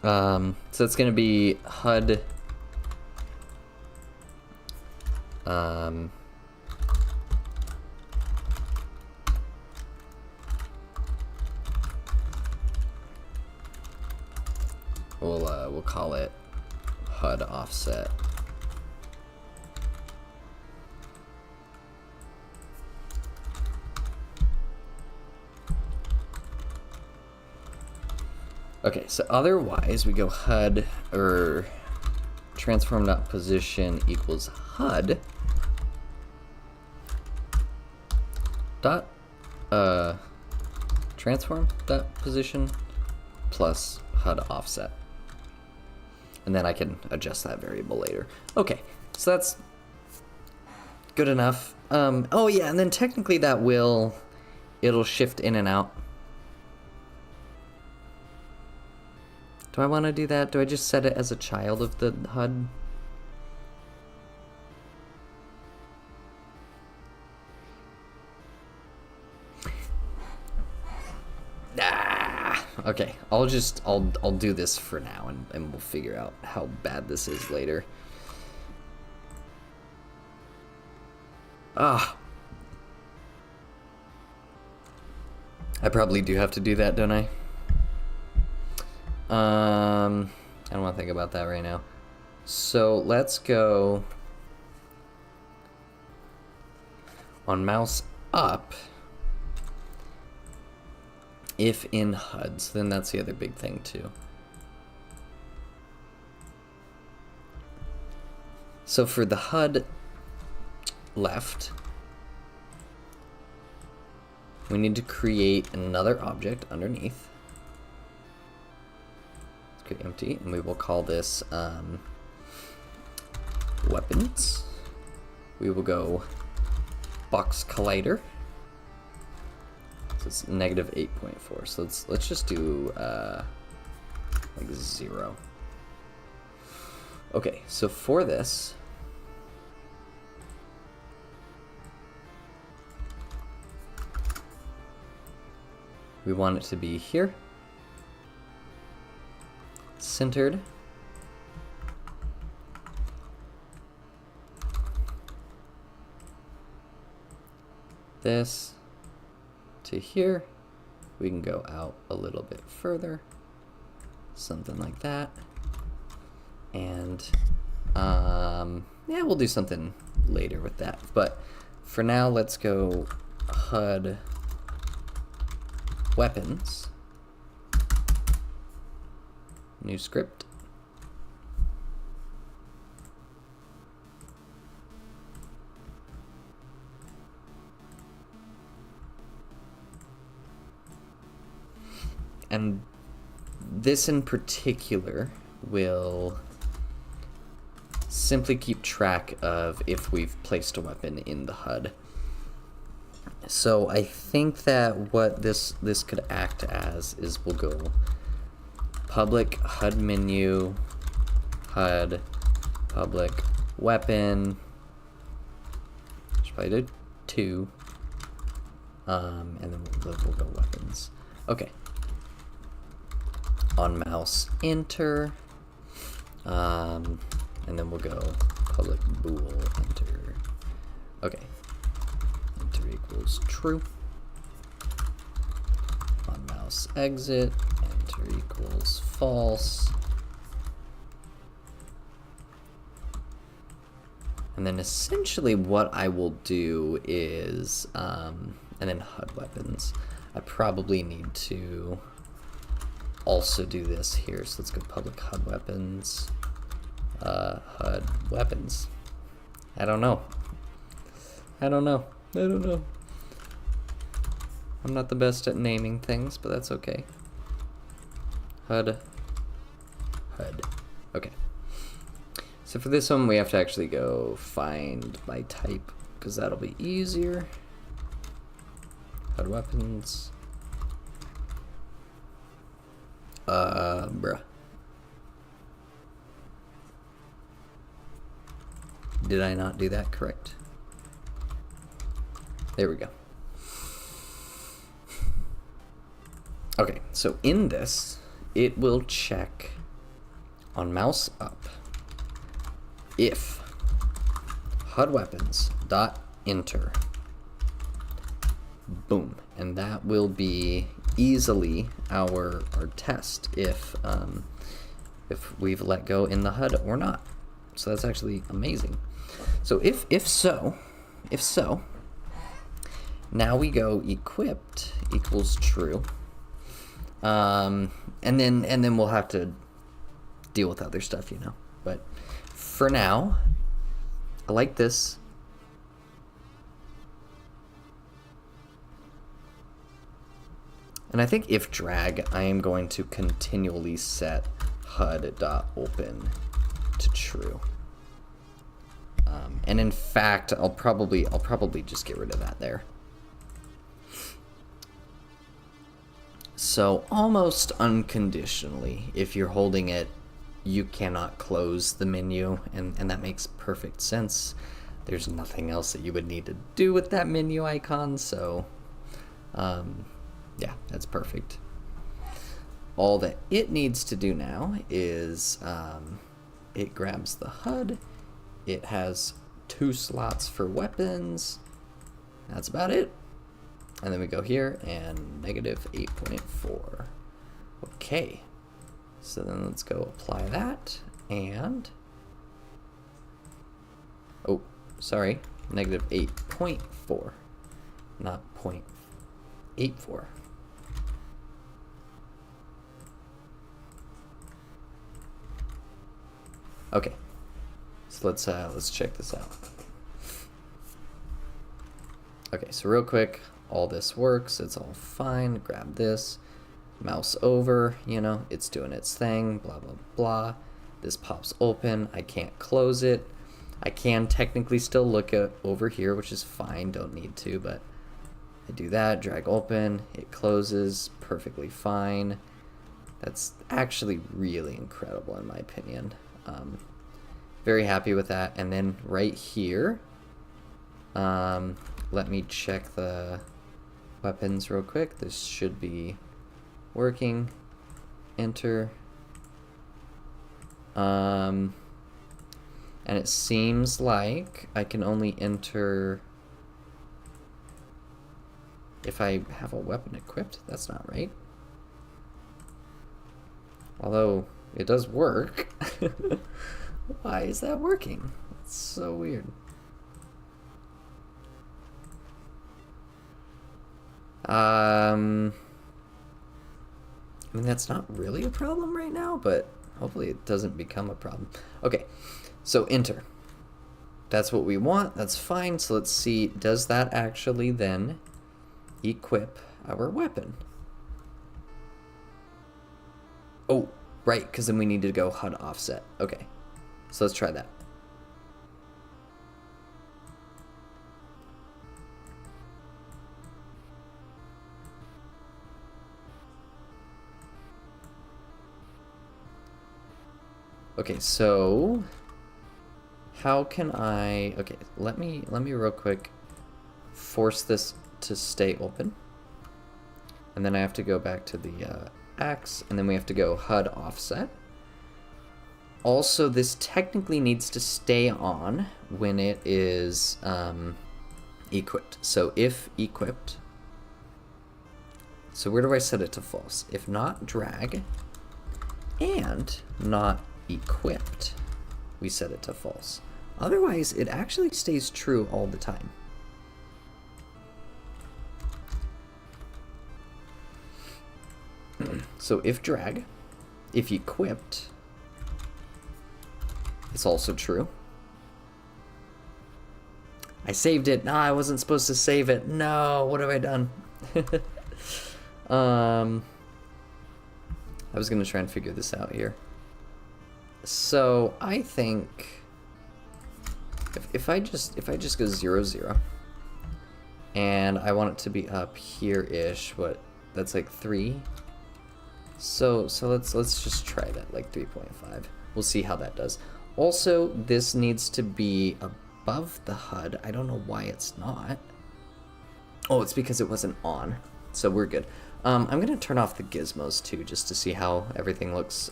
A: So it's going to be HUD we'll call it HUD offset. Okay, so otherwise we go HUD or transform.position equals HUD dot transform.position plus HUD offset. And then I can adjust that variable later. Okay, so that's good enough. Oh yeah, and then technically that it'll shift in and out. Do I want to do that? Do I just set it as a child of the HUD? Okay, I'll do this for now, and we'll figure out how bad this is later. I probably do have to do that, don't I? I don't want to think about that right now. So let's go on mouse up. If in HUDs, then that's the other big thing too. So for the HUD left, we need to create another object underneath. Let's create empty, and we will call this weapons. We will go box collider. So it's negative 8.4. So let's just do like 0. Okay, so for this, we want it to be here, centered, this to here. We can go out a little bit further, something like that. And yeah, we'll do something later with that. But for now, let's go HUD weapons, new script. And this in particular will simply keep track of if we've placed a weapon in the HUD. So I think that what this could act as is we'll go public HUD menu, HUD, public weapon, should probably do 2, and then we'll go weapons. Okay. On mouse enter, and then we'll go public bool enter. Okay, enter equals true. On mouse exit, enter equals false. And then essentially what I will do is, and then HUD weapons. I probably need to also do this here. So let's go public HUD weapons, HUD weapons. I don't know. I'm not the best at naming things, but that's okay. HUD. Okay. So for this one, we have to actually go find by type, because that'll be easier. HUD weapons. Bruh. Did I not do that correct? There we go. Okay, so in this, it will check on mouse up if HUD weapons dot enter. Boom, and that will be easily our test if we've let go in the HUD or not. So that's actually amazing. So if so, now we go equipped equals true, and then we'll have to deal with other stuff, you know. But for now, I like this. And I think if drag, I am going to continually set HUD.open to true. And in fact, I'll probably just get rid of that there. So almost unconditionally, if you're holding it, you cannot close the menu, and that makes perfect sense. There's nothing else that you would need to do with that menu icon, so yeah, that's perfect. All that it needs to do now is it grabs the HUD. It has 2 slots for weapons. That's about it. And then we go here and negative 8.4. Okay. So then let's go apply that and, oh, sorry, negative 8.4, not 0.84. Okay, so let's check this out. Okay, so real quick, all this works, it's all fine. Grab this, mouse over, you know, it's doing its thing, blah, blah, blah. This pops open, I can't close it. I can technically still look at over here, which is fine, don't need to, but I do that, drag open, it closes perfectly fine. That's actually really incredible in my opinion. Very happy with that. And then right here, let me check the weapons real quick. This should be working. Enter. And it seems like I can only enter if I have a weapon equipped. That's not right. Although it does work. Why is that working? It's so weird. I mean, that's not really a problem right now, but hopefully it doesn't become a problem. Okay, so enter. That's what we want. That's fine. So let's see, does that actually then equip our weapon? Oh, right, because then we need to go HUD offset. Okay, so let's try that. Okay, so how can I, okay, let me real quick force this to stay open. And then I have to go back to the X, and then we have to go HUD offset. Also, this technically needs to stay on when it is equipped. So if equipped, so where do I set it to false? If not drag and not equipped, we set it to false. Otherwise, it actually stays true all the time. So if drag, if equipped, it's also true. I saved it. No, I wasn't supposed to save it. No, what have I done? I was gonna try and figure this out here. So I think if I just go 0, 0, and I want it to be up here-ish, what, that's like 3. So let's just try that, like 3.5. We'll see how that does. Also, this needs to be above the HUD. I don't know why it's not. Oh, it's because it wasn't on. So we're good. I'm gonna turn off the gizmos too, just to see how everything looks,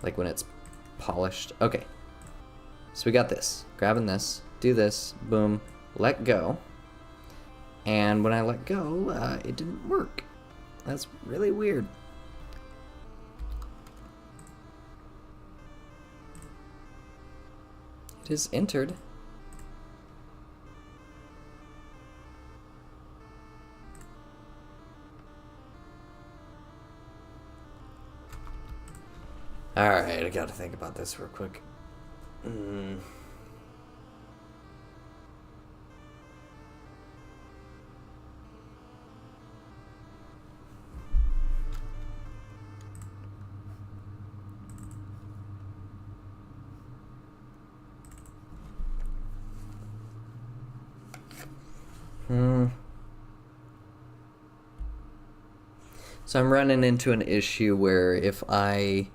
A: like when it's polished. Okay. So we got this. Grabbing this, do this, boom, let go. And when I let go, it didn't work. That's really weird. It is entered. Alright, I gotta think about this real quick. So I'm running into an issue where if I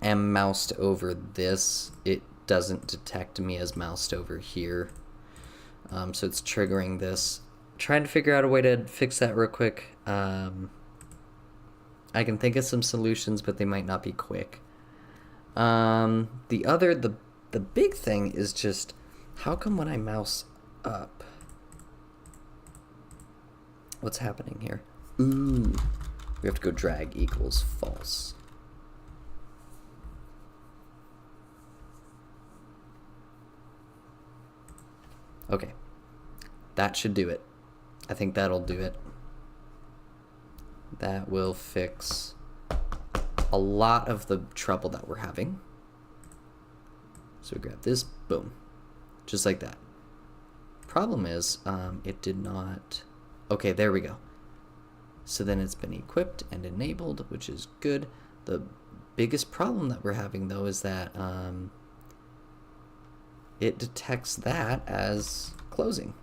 A: am moused over this, it doesn't detect me as moused over here. So it's triggering this. Trying to figure out a way to fix that real quick. I can think of some solutions, but they might not be quick. The big thing is just, how come when I mouse up, what's happening here? Ooh, we have to go drag equals false. Okay, that should do it. I think that'll do it. That will fix a lot of the trouble that we're having. So we grab this, boom, just like that. Problem is, it did not. Okay, there we go. So then it's been equipped and enabled, which is good. The biggest problem that we're having though is that it detects that as closing.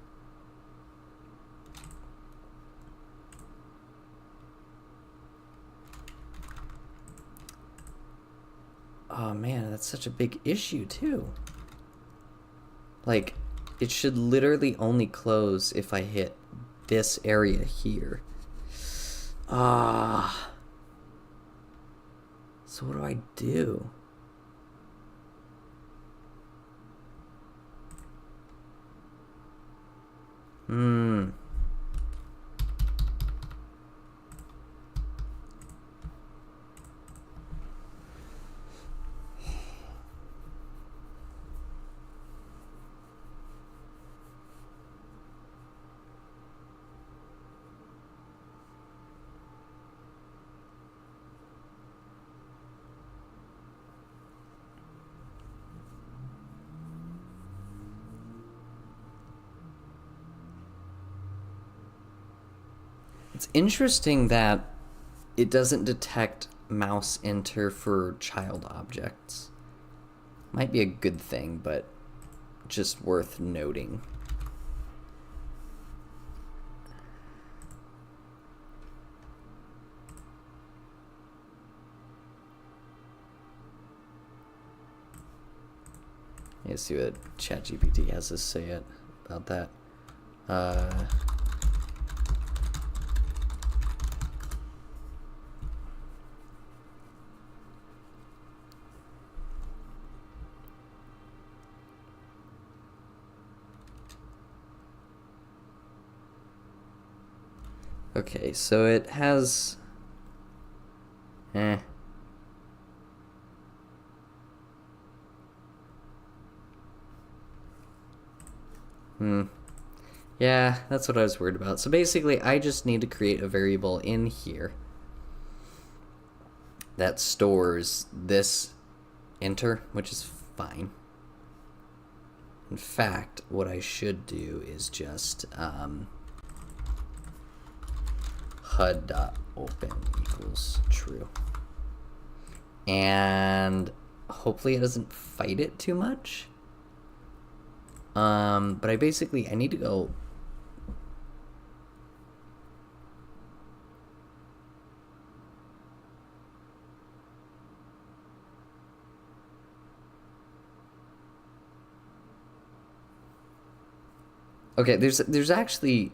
A: Oh man, that's such a big issue too. Like, it should literally only close if I hit this area here. So what do I do? It's interesting that it doesn't detect mouse enter for child objects. Might be a good thing, but just worth noting. Let's see what ChatGPT has to say about that. Okay, so it has... Yeah, that's what I was worried about. So basically, I just need to create a variable in here that stores this enter, which is fine. In fact, what I should do is just HUD.open equals true. And hopefully it doesn't fight it too much. But I need to go... Okay, there's actually...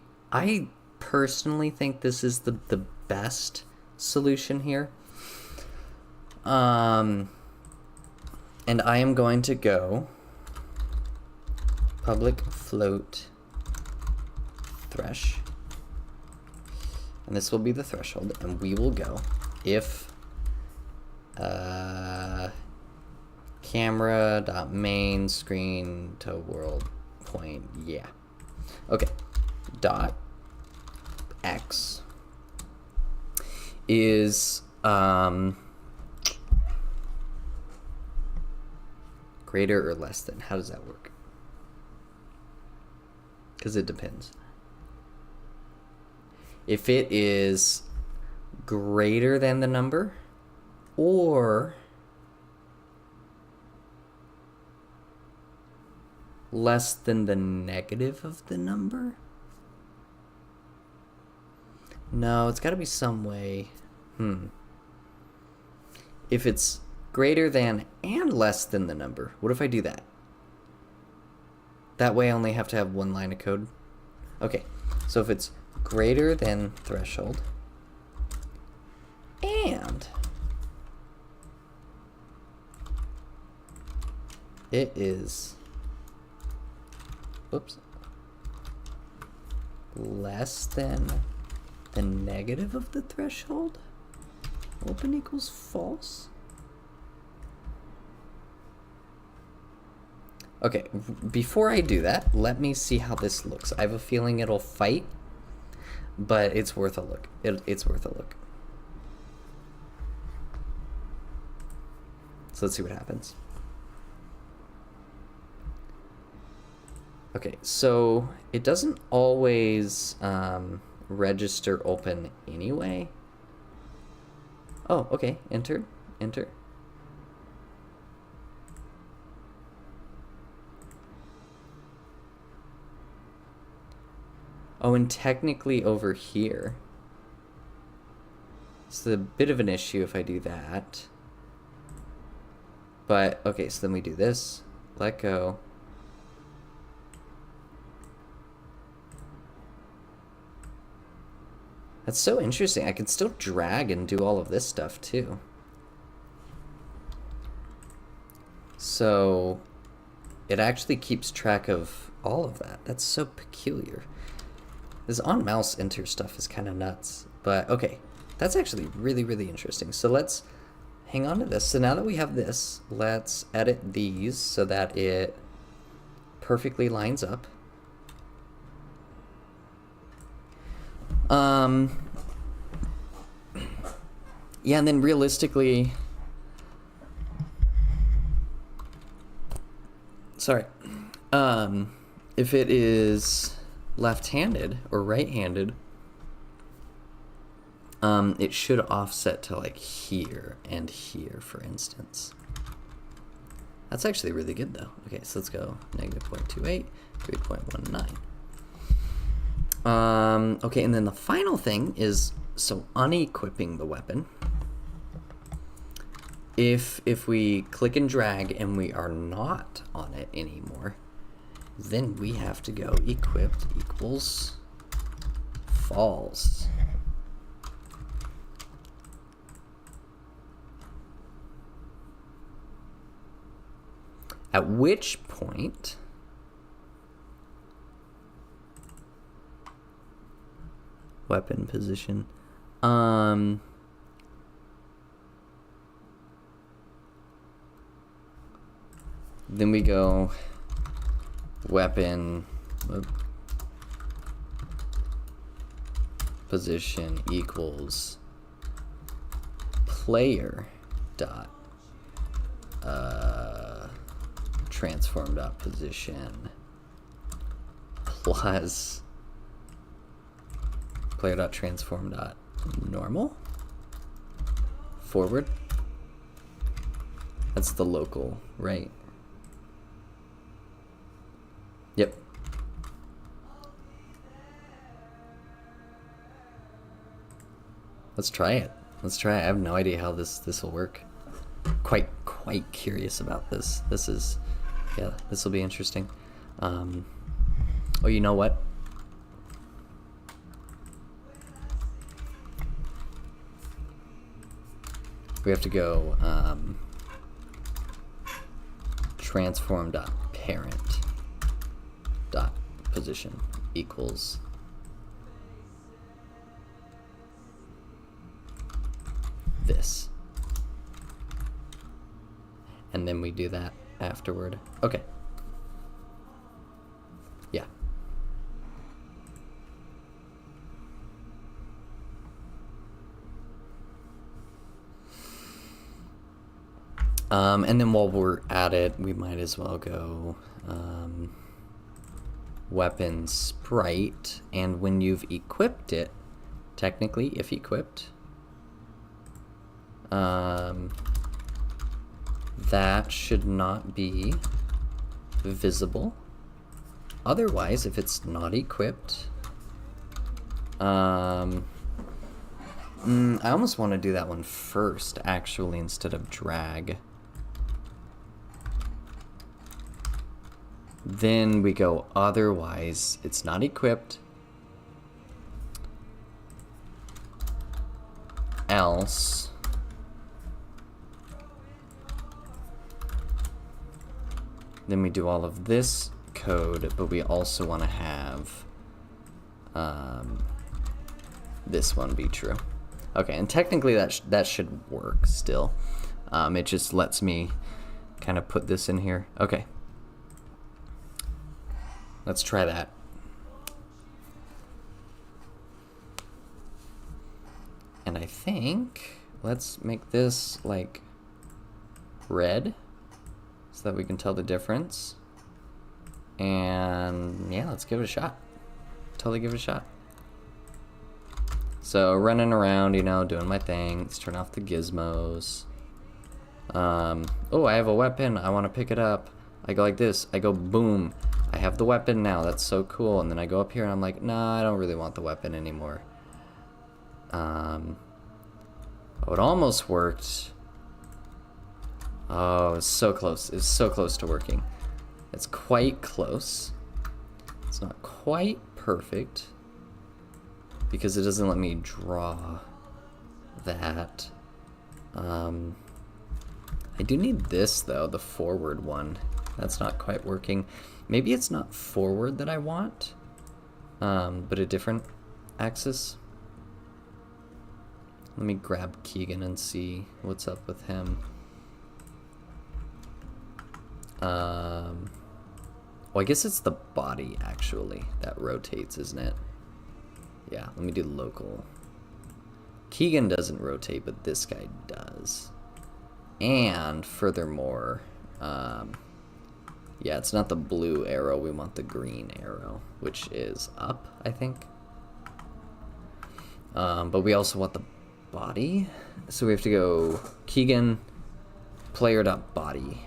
A: personally think this is the best solution here. And I am going to go public float thresh. And this will be the threshold, and we will go if camera.main screen to world point, yeah. Okay, dot x is greater or less than. How does that work? Because it depends. If it is greater than the number or less than the negative of the number? No, it's got to be some way. If it's greater than and less than the number, what if I do that? That way I only have to have one line of code. Okay, so if it's greater than threshold and it is, less than the negative of the threshold, open equals false. Okay, before I do that, let me see how this looks. I have a feeling it'll fight, but it's worth a look. It's worth a look. So let's see what happens. Okay, so it doesn't always register open anyway. Oh, okay, enter. Oh, and technically over here, it's a bit of an issue if I do that. But, okay, so then we do this, let go. That's so interesting. I can still drag and do all of this stuff too. So it actually keeps track of all of that. That's so peculiar. This on mouse enter stuff is kind of nuts, but okay, that's actually really, really interesting. So let's hang on to this. So now that we have this, let's edit these so that it perfectly lines up. Yeah, and then realistically, sorry, if it is left-handed or right-handed, it should offset to like here and here, for instance. That's actually really good though. Okay, so let's go -0.28, 3.19. Okay, and then the final thing is, so unequipping the weapon. If we click and drag and we are not on it anymore, then we have to go equipped equals false. At which point weapon position, then we go weapon position equals player dot transform dot position plus player dot transform dot normal forward. That's the local, right? Yep. Let's try it. Let's try it. I have no idea how this will work. Quite curious about this. This will be interesting. Oh, you know what? we have to go transform dot parent dot position equals this, and then we do that afterward. Okay. Yeah. And then while we're at it, we might as well go weapon sprite, and when you've equipped it, technically, if equipped, that should not be visible. Otherwise, if it's not equipped, I almost want to do that one first, actually, instead of drag. Then we go, otherwise, it's not equipped. Else. Then we do all of this code, but we also want to have this one be true. Okay, and technically that should work still. It just lets me kind of put this in here. Okay. Let's try that. And I think let's make this like red so that we can tell the difference. And yeah, let's give it a shot. Totally give it a shot. So running around, you know, doing my thing. Let's turn off the gizmos. Oh, I have a weapon. I want to pick it up. I go like this. I go boom. I have the weapon now. That's so cool. And then I go up here and I'm like, nah, I don't really want the weapon anymore. Oh, it almost worked. Oh, it's so close. It's so close to working. It's quite close. It's not quite perfect because it doesn't let me draw that. I do need this though, the forward one. That's not quite working. Maybe it's not forward that I want, but a different axis. Let me grab Keegan and see what's up with him. Well, I guess it's the body actually that rotates, isn't it? Yeah, let me do local. Keegan doesn't rotate, but this guy does. And furthermore, yeah, it's not the blue arrow, we want the green arrow, which is up, I think. But we also want the body, so we have to go Keegan player.body.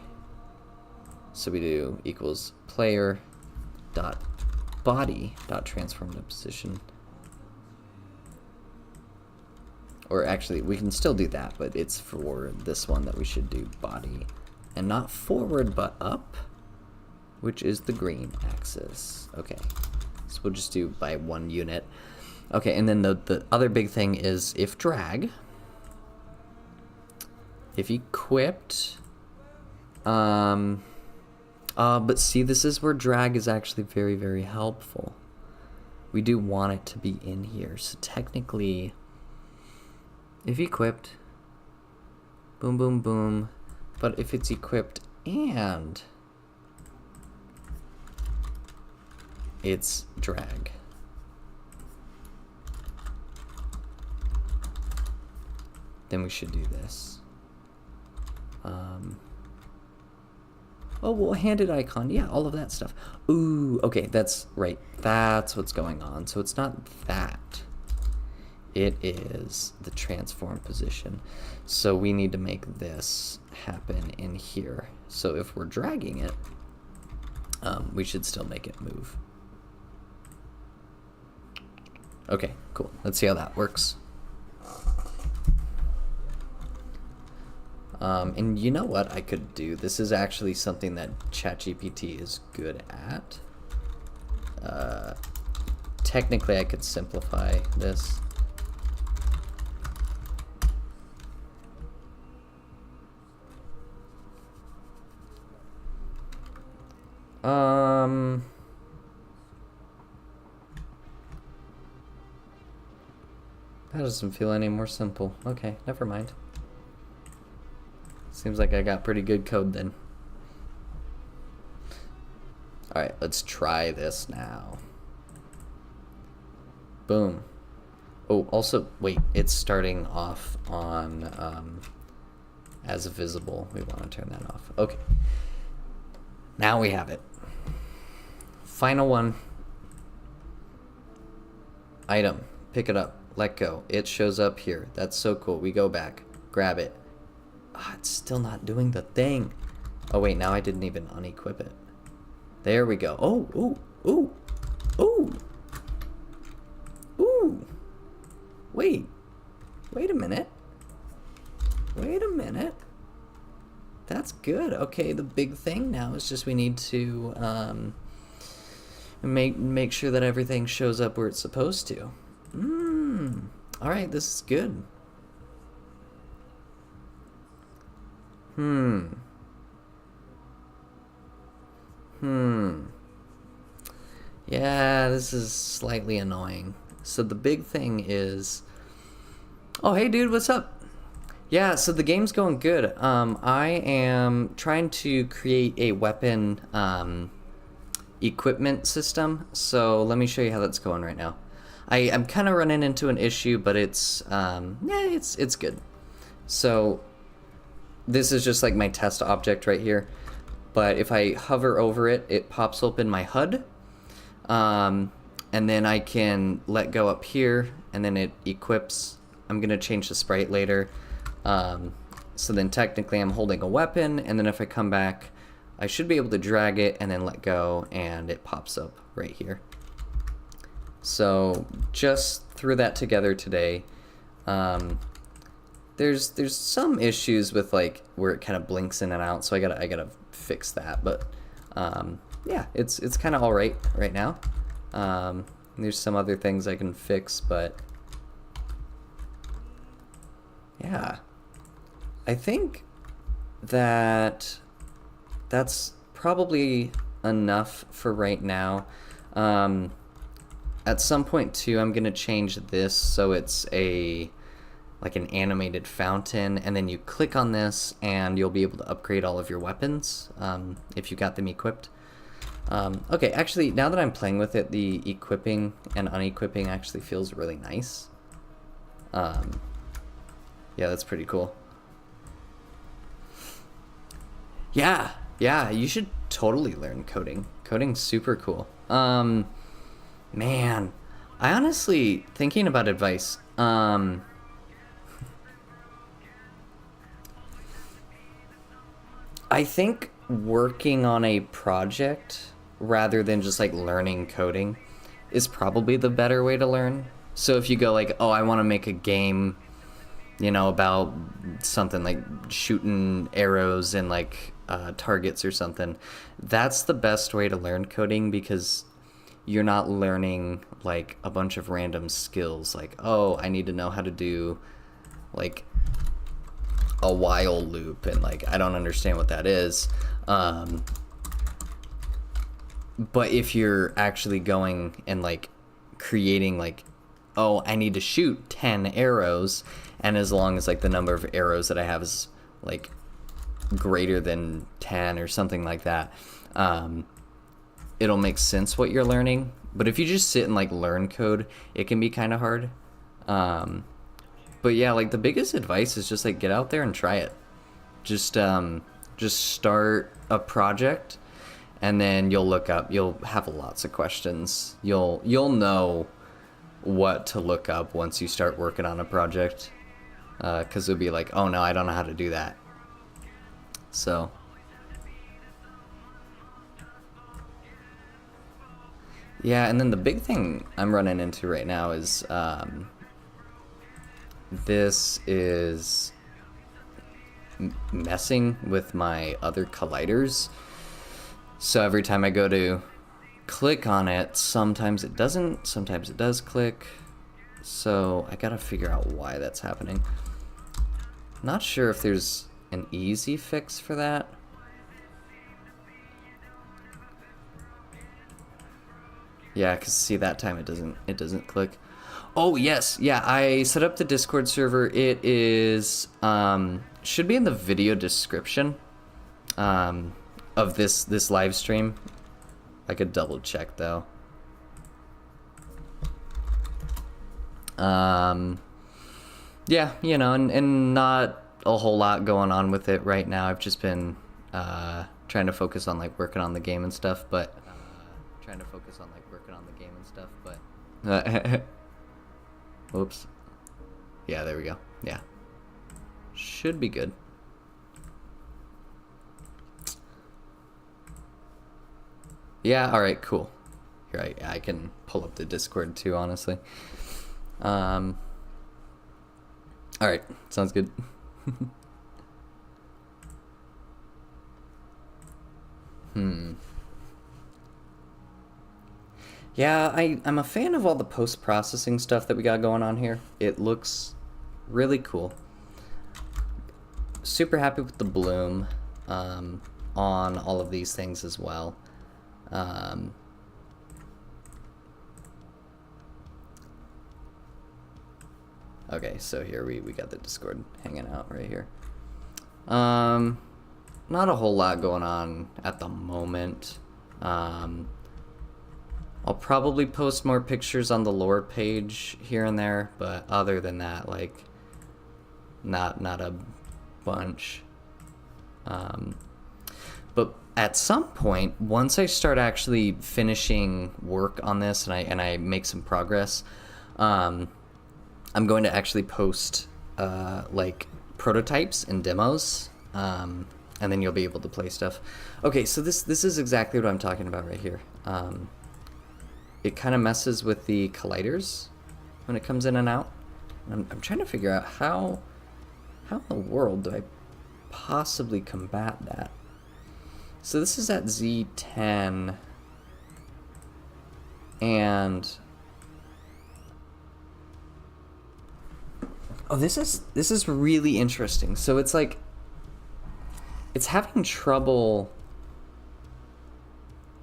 A: So we do equals player dot body dot transform to position. Or actually, we can still do that, but it's for this one that we should do body. And not forward, but up, which is the green axis. Okay, so we'll just do by 1 unit. Okay, and then the other big thing is if drag, if equipped, but see, this is where drag is actually very, very helpful. We do want it to be in here, so technically, if equipped, boom, boom, boom, but if it's equipped and it's drag, then we should do this. Oh, well, handed icon, yeah, all of that stuff. Ooh, okay, that's right. That's what's going on. So it's not that. It is the transform position. So we need to make this happen in here. So if we're dragging it, we should still make it move. Okay, cool. Let's see how that works. And you know what I could do? This is actually something that ChatGPT is good at. Technically, I could simplify this. That doesn't feel any more simple. Okay, never mind. Seems like I got pretty good code then. Alright, let's try this now. Boom. Oh, also, wait, it's starting off on as visible. We want to turn that off. Okay. Now we have it. Final one. Item. Pick it up. Let go. It shows up here. That's so cool. We go back. Grab it. Ah, it's still not doing the thing. Oh, wait, now I didn't even unequip it. There we go. Oh, ooh, ooh, ooh. Ooh. Wait. Wait a minute. Wait a minute. That's good. Okay, the big thing now is just we need to make sure that everything shows up where it's supposed to. Alright, this is good. Yeah, this is slightly annoying. So the big thing is... Oh, hey dude, what's up? Yeah, so the game's going good. I am trying to create a weapon equipment system. So let me show you how that's going right now. I'm kind of running into an issue, but it's it's good. So this is just like my test object right here. But if I hover over it, it pops open my HUD. And then I can let go up here, and then it equips. I'm going to change the sprite later. So then technically I'm holding a weapon, and then if I come back, I should be able to drag it and then let go, and it pops up right here. So just threw that together today. There's some issues with like where it kind of blinks in and out, so I gotta fix that. But yeah, it's kind of all right now. There's some other things I can fix, but yeah, I think that's probably enough for right now. At some point too, I'm gonna change this so it's like an animated fountain, and then you click on this and you'll be able to upgrade all of your weapons if you got them equipped. Okay, actually, now that I'm playing with it, the equipping and unequipping actually feels really nice. Yeah, that's pretty cool. Yeah, you should totally learn coding. Coding's super cool. Man, I honestly, thinking about advice, I think working on a project rather than just like learning coding is probably the better way to learn. So if you go like, oh, I want to make a game, you know, about something like shooting arrows and like targets or something, that's the best way to learn coding, because you're not learning like a bunch of random skills like, oh, I need to know how to do like a while loop, and like I don't understand what that is. But if you're actually going and like creating like, oh, I need to shoot 10 arrows, and as long as like the number of arrows that I have is like greater than 10 or something like that, it'll make sense what you're learning. But if you just sit and like learn code, it can be kind of hard. But yeah, like the biggest advice is just like get out there and try it. Just start a project, and then you'll look up. You'll have lots of questions. You'll know what to look up once you start working on a project, because it'll be like, oh no, I don't know how to do that. So yeah, and then the big thing I'm running into right now is this is messing with my other colliders. So every time I go to click on it, sometimes it doesn't, sometimes it does click. So I gotta figure out why that's happening. Not sure if there's an easy fix for that. Yeah, because see, that time it doesn't click. Oh yes, yeah, I set up the Discord server. It is should be in the video description of this live stream. I could double check though. Yeah, you know, and not a whole lot going on with it right now. I've just been trying to focus on like working on the game and stuff, but whoops. Yeah, there we go. Yeah. Should be good. Yeah, alright, cool. Here, I can pull up the Discord too, honestly. Alright, sounds good. Yeah, I'm a fan of all the post-processing stuff that we got going on here. It looks really cool. Super happy with the bloom on all of these things as well. Okay, so here we got the Discord hanging out right here. Not a whole lot going on at the moment. I'll probably post more pictures on the lore page here and there, but other than that, like, not a bunch. But at some point, once I start actually finishing work on this and I make some progress, I'm going to actually post like prototypes and demos, and then you'll be able to play stuff. Okay, so this is exactly what I'm talking about right here. It kind of messes with the colliders when it comes in and out. I'm trying to figure out how in the world do I possibly combat that. So this is at Z10, and oh, this is really interesting. So it's like it's having trouble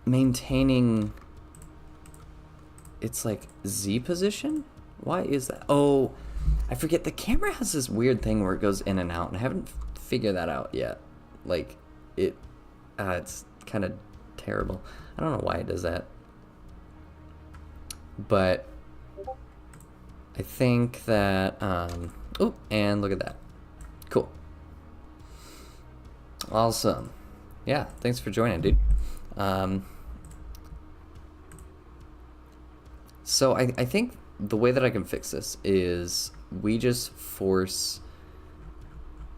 A: maintaining its like Z position. Why is that? Oh, I forget. The camera has this weird thing where it goes in and out, and I haven't figured that out yet. Like it's kind of terrible. I don't know why it does that, but I think that oh, and look at that. Cool. Awesome. Yeah, thanks for joining, dude. So I think the way that I can fix this is we just force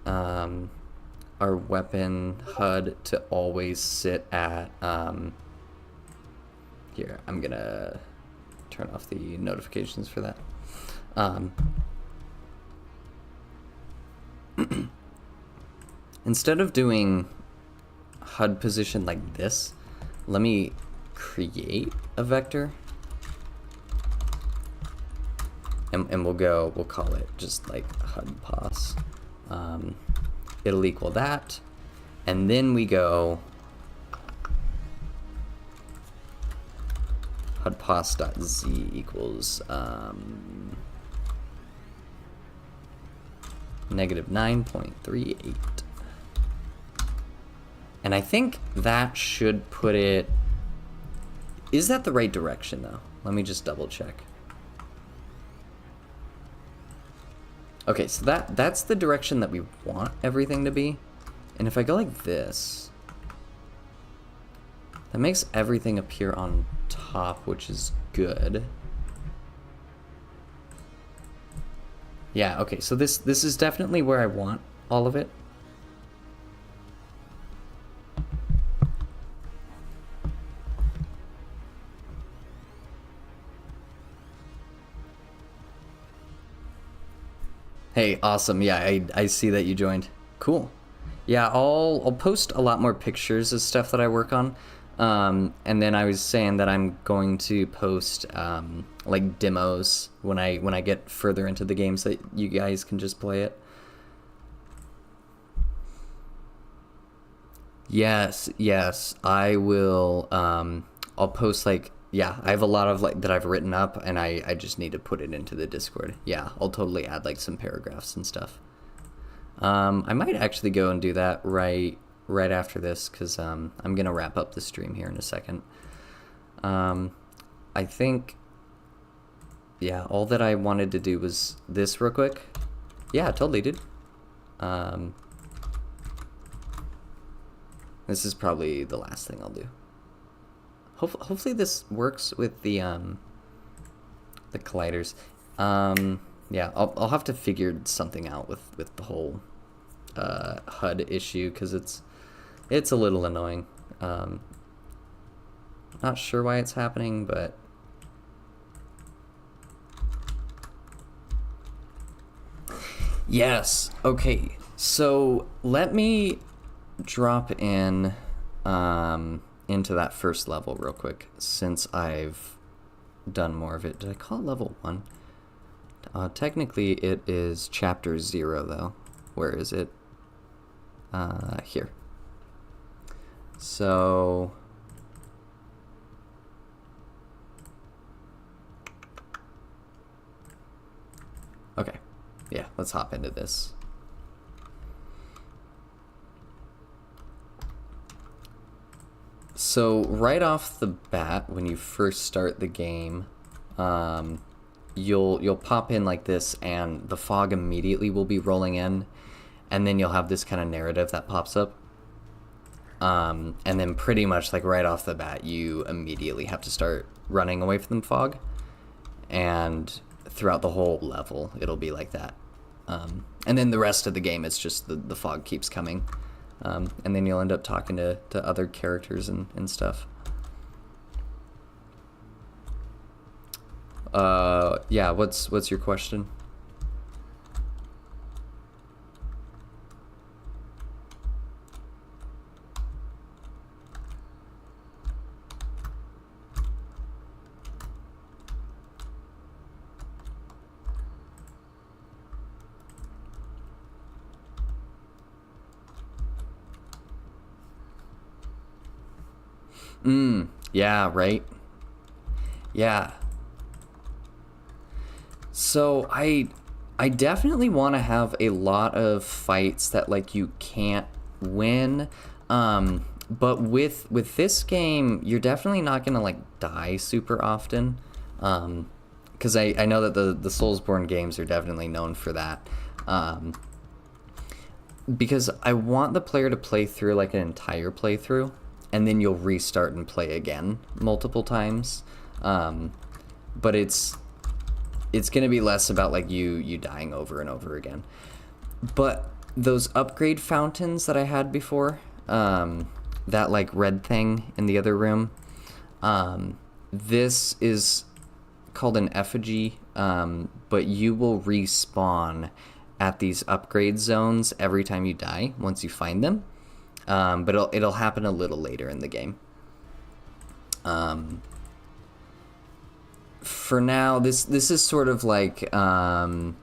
A: our weapon HUD to always sit at here, I'm gonna turn off the notifications for that. Instead of doing HUD position like this, let me create a vector, and we'll call it just like HUD pos. It'll equal that, and then we go HUD pos.z equals -9.38. And I think that should put it... Is that the right direction, though? Let me just double check. Okay, so that's the direction that we want everything to be. And if I go like this, that makes everything appear on top, which is good. Yeah, okay, so this is definitely where I want all of it. Hey, awesome. Yeah, I see that you joined. Cool. Yeah, I'll post a lot more pictures of stuff that I work on. And then I was saying that I'm going to post like demos when I get further into the game, so that you guys can just play it. Yes, I will. I'll post like yeah, I have a lot of like that I've written up, and I just need to put it into the Discord. Yeah, I'll totally add like some paragraphs and stuff. I might actually go and do that right after this, because I'm gonna wrap up the stream here in a second. I think, yeah, all that I wanted to do was this real quick. Yeah, totally, dude. This is probably the last thing I'll do. Hopefully this works with the colliders. Yeah, I'll have to figure something out with the whole HUD issue, because it's a little annoying. Not sure why it's happening, but yes. Okay, so let me drop in into that first level real quick, since I've done more of it. Did I call it level 1? Technically it is chapter 0 though. Where is it? Here. So okay, yeah, let's hop into this. So right off the bat, when you first start the game, you'll pop in like this, and the fog immediately will be rolling in, and then you'll have this kind of narrative that pops up. And then pretty much like right off the bat, you immediately have to start running away from the fog, and throughout the whole level, it'll be like that. And then the rest of the game, it's just the fog keeps coming. And then you'll end up talking to other characters and stuff. Yeah, what's your question? Yeah, right? Yeah. So I definitely want to have a lot of fights that like you can't win. But with this game, you're definitely not gonna like die super often. Because I know that the Soulsborne games are definitely known for that. Because I want the player to play through like an entire playthrough, and then you'll restart and play again multiple times. But it's gonna be less about like you dying over and over again. But those upgrade fountains that I had before, that like red thing in the other room, this is called an effigy, but you will respawn at these upgrade zones every time you die once you find them. But it'll happen a little later in the game. For now, this is sort of like the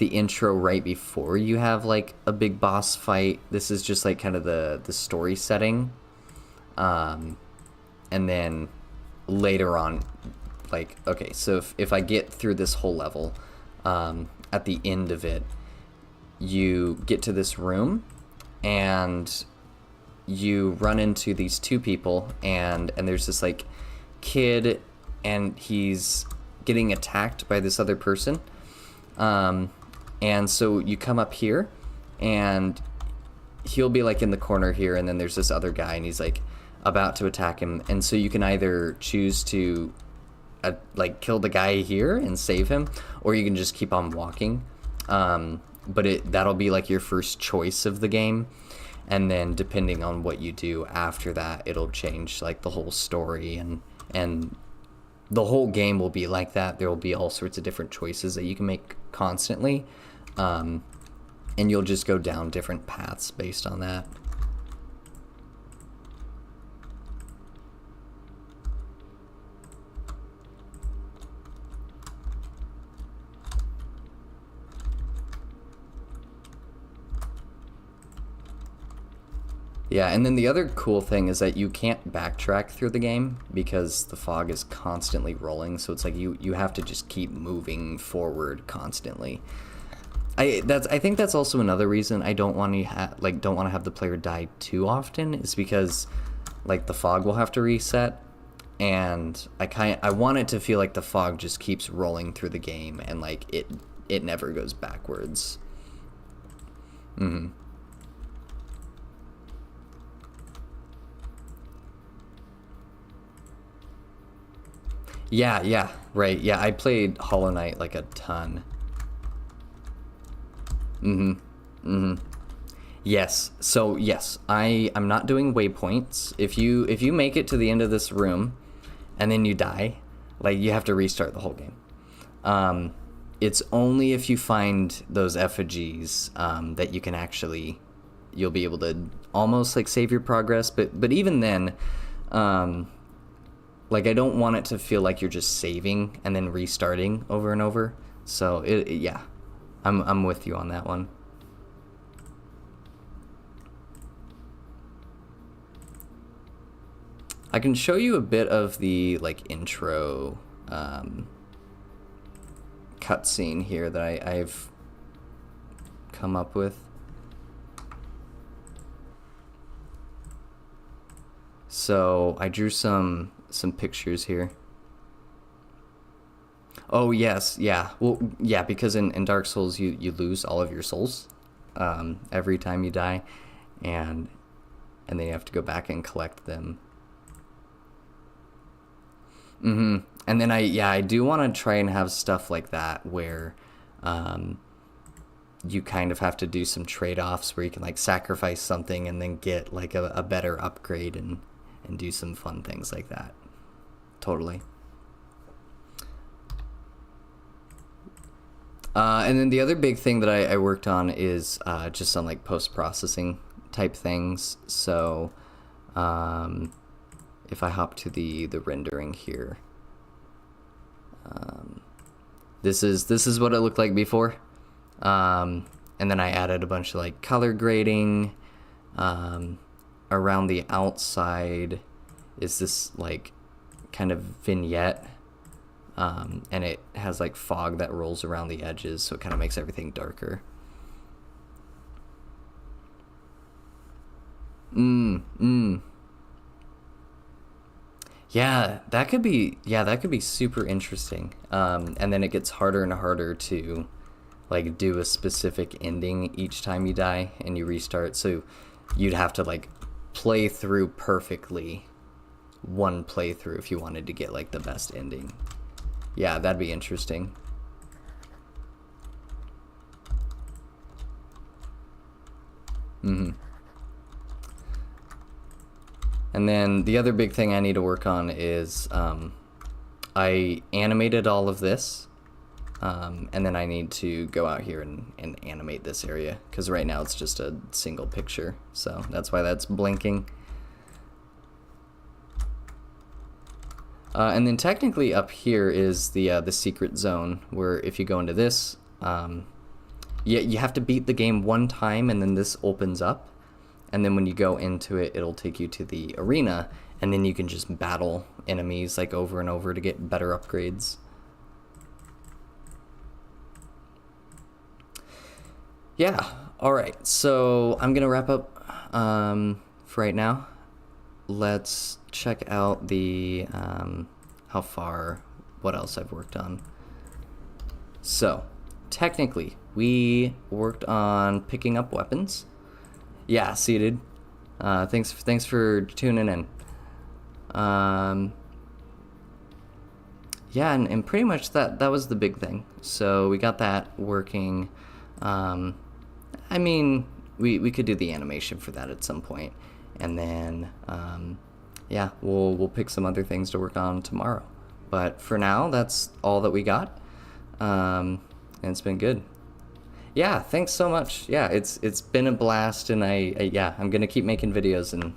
A: intro right before you have like a big boss fight. This is just like kind of the story setting, and then later on, like, okay, so if I get through this whole level, at the end of it, you get to this room, and you run into these two people, and there's this like kid, and he's getting attacked by this other person, and so you come up here, and he'll be like in the corner here, and then there's this other guy, and he's like about to attack him, and so you can either choose to like kill the guy here and save him, or you can just keep on walking. But that'll be like your first choice of the game, and then depending on what you do after that, it'll change like the whole story, and the whole game will be like that. There will be all sorts of different choices that you can make constantly, and you'll just go down different paths based on that. Yeah, and then the other cool thing is that you can't backtrack through the game because the fog is constantly rolling, so it's like you have to just keep moving forward constantly. I think that's also another reason I don't want to have the player die too often, is because like the fog will have to reset, and I want it to feel like the fog just keeps rolling through the game and like it never goes backwards. Yeah, right. Yeah, I played Hollow Knight like a ton. Yes. So yes, I'm not doing waypoints. If you make it to the end of this room, and then you die, like you have to restart the whole game. It's only if you find those effigies that you can actually, you'll be able to almost like save your progress. But even then, like I don't want it to feel like you're just saving and then restarting over and over. So yeah, I'm with you on that one. I can show you a bit of the like intro cutscene here that I've come up with. So I drew some pictures here. Oh yes, yeah. Well, yeah, because in Dark Souls you lose all of your souls every time you die, and then you have to go back and collect them. And then I do want to try and have stuff like that where you kind of have to do some trade-offs where you can like sacrifice something and then get like a better upgrade and do some fun things like that. Totally. And then the other big thing that I worked on is just some like post-processing type things. So if I hop to the rendering here, this is what it looked like before, and then I added a bunch of like color grading. Around the outside is this like kind of vignette, and it has like fog that rolls around the edges, so it kind of makes everything darker. Yeah, that could be super interesting. And then it gets harder and harder to like do a specific ending each time you die and you restart. So you'd have to like play through perfectly one playthrough if you wanted to get like the best ending. Yeah, that'd be interesting. And then the other big thing I need to work on is I animated all of this, and then I need to go out here and animate this area, because right now it's just a single picture, so that's why that's blinking. And then technically up here is the secret zone, where if you go into this, you have to beat the game one time, and then this opens up. And then when you go into it, it'll take you to the arena, and then you can just battle enemies like over and over to get better upgrades. Yeah, alright, so I'm gonna wrap up for right now. Let's check out the what else I've worked on. So, technically, we worked on picking up weapons. Yeah, seated. Thanks for tuning in. Yeah, and pretty much that was the big thing. So we got that working. I mean, we could do the animation for that at some point, and then yeah, we'll pick some other things to work on tomorrow. But for now, that's all that we got, and it's been good. Yeah, thanks so much. Yeah, it's been a blast, and I'm gonna keep making videos, and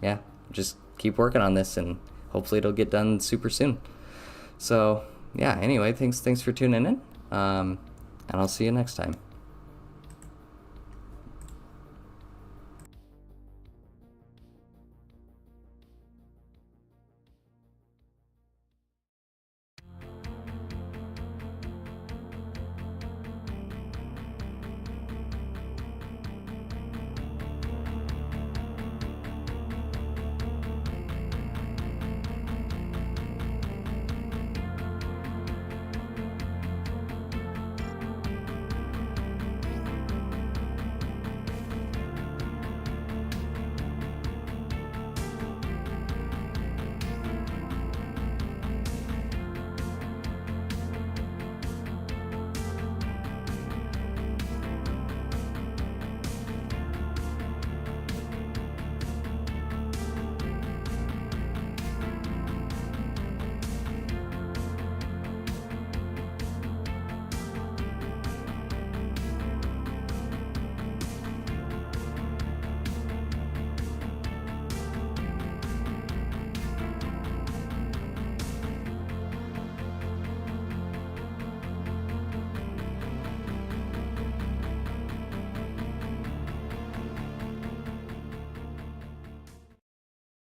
A: yeah, just keep working on this, and hopefully it'll get done super soon. So yeah, anyway, thanks for tuning in, and I'll see you next time.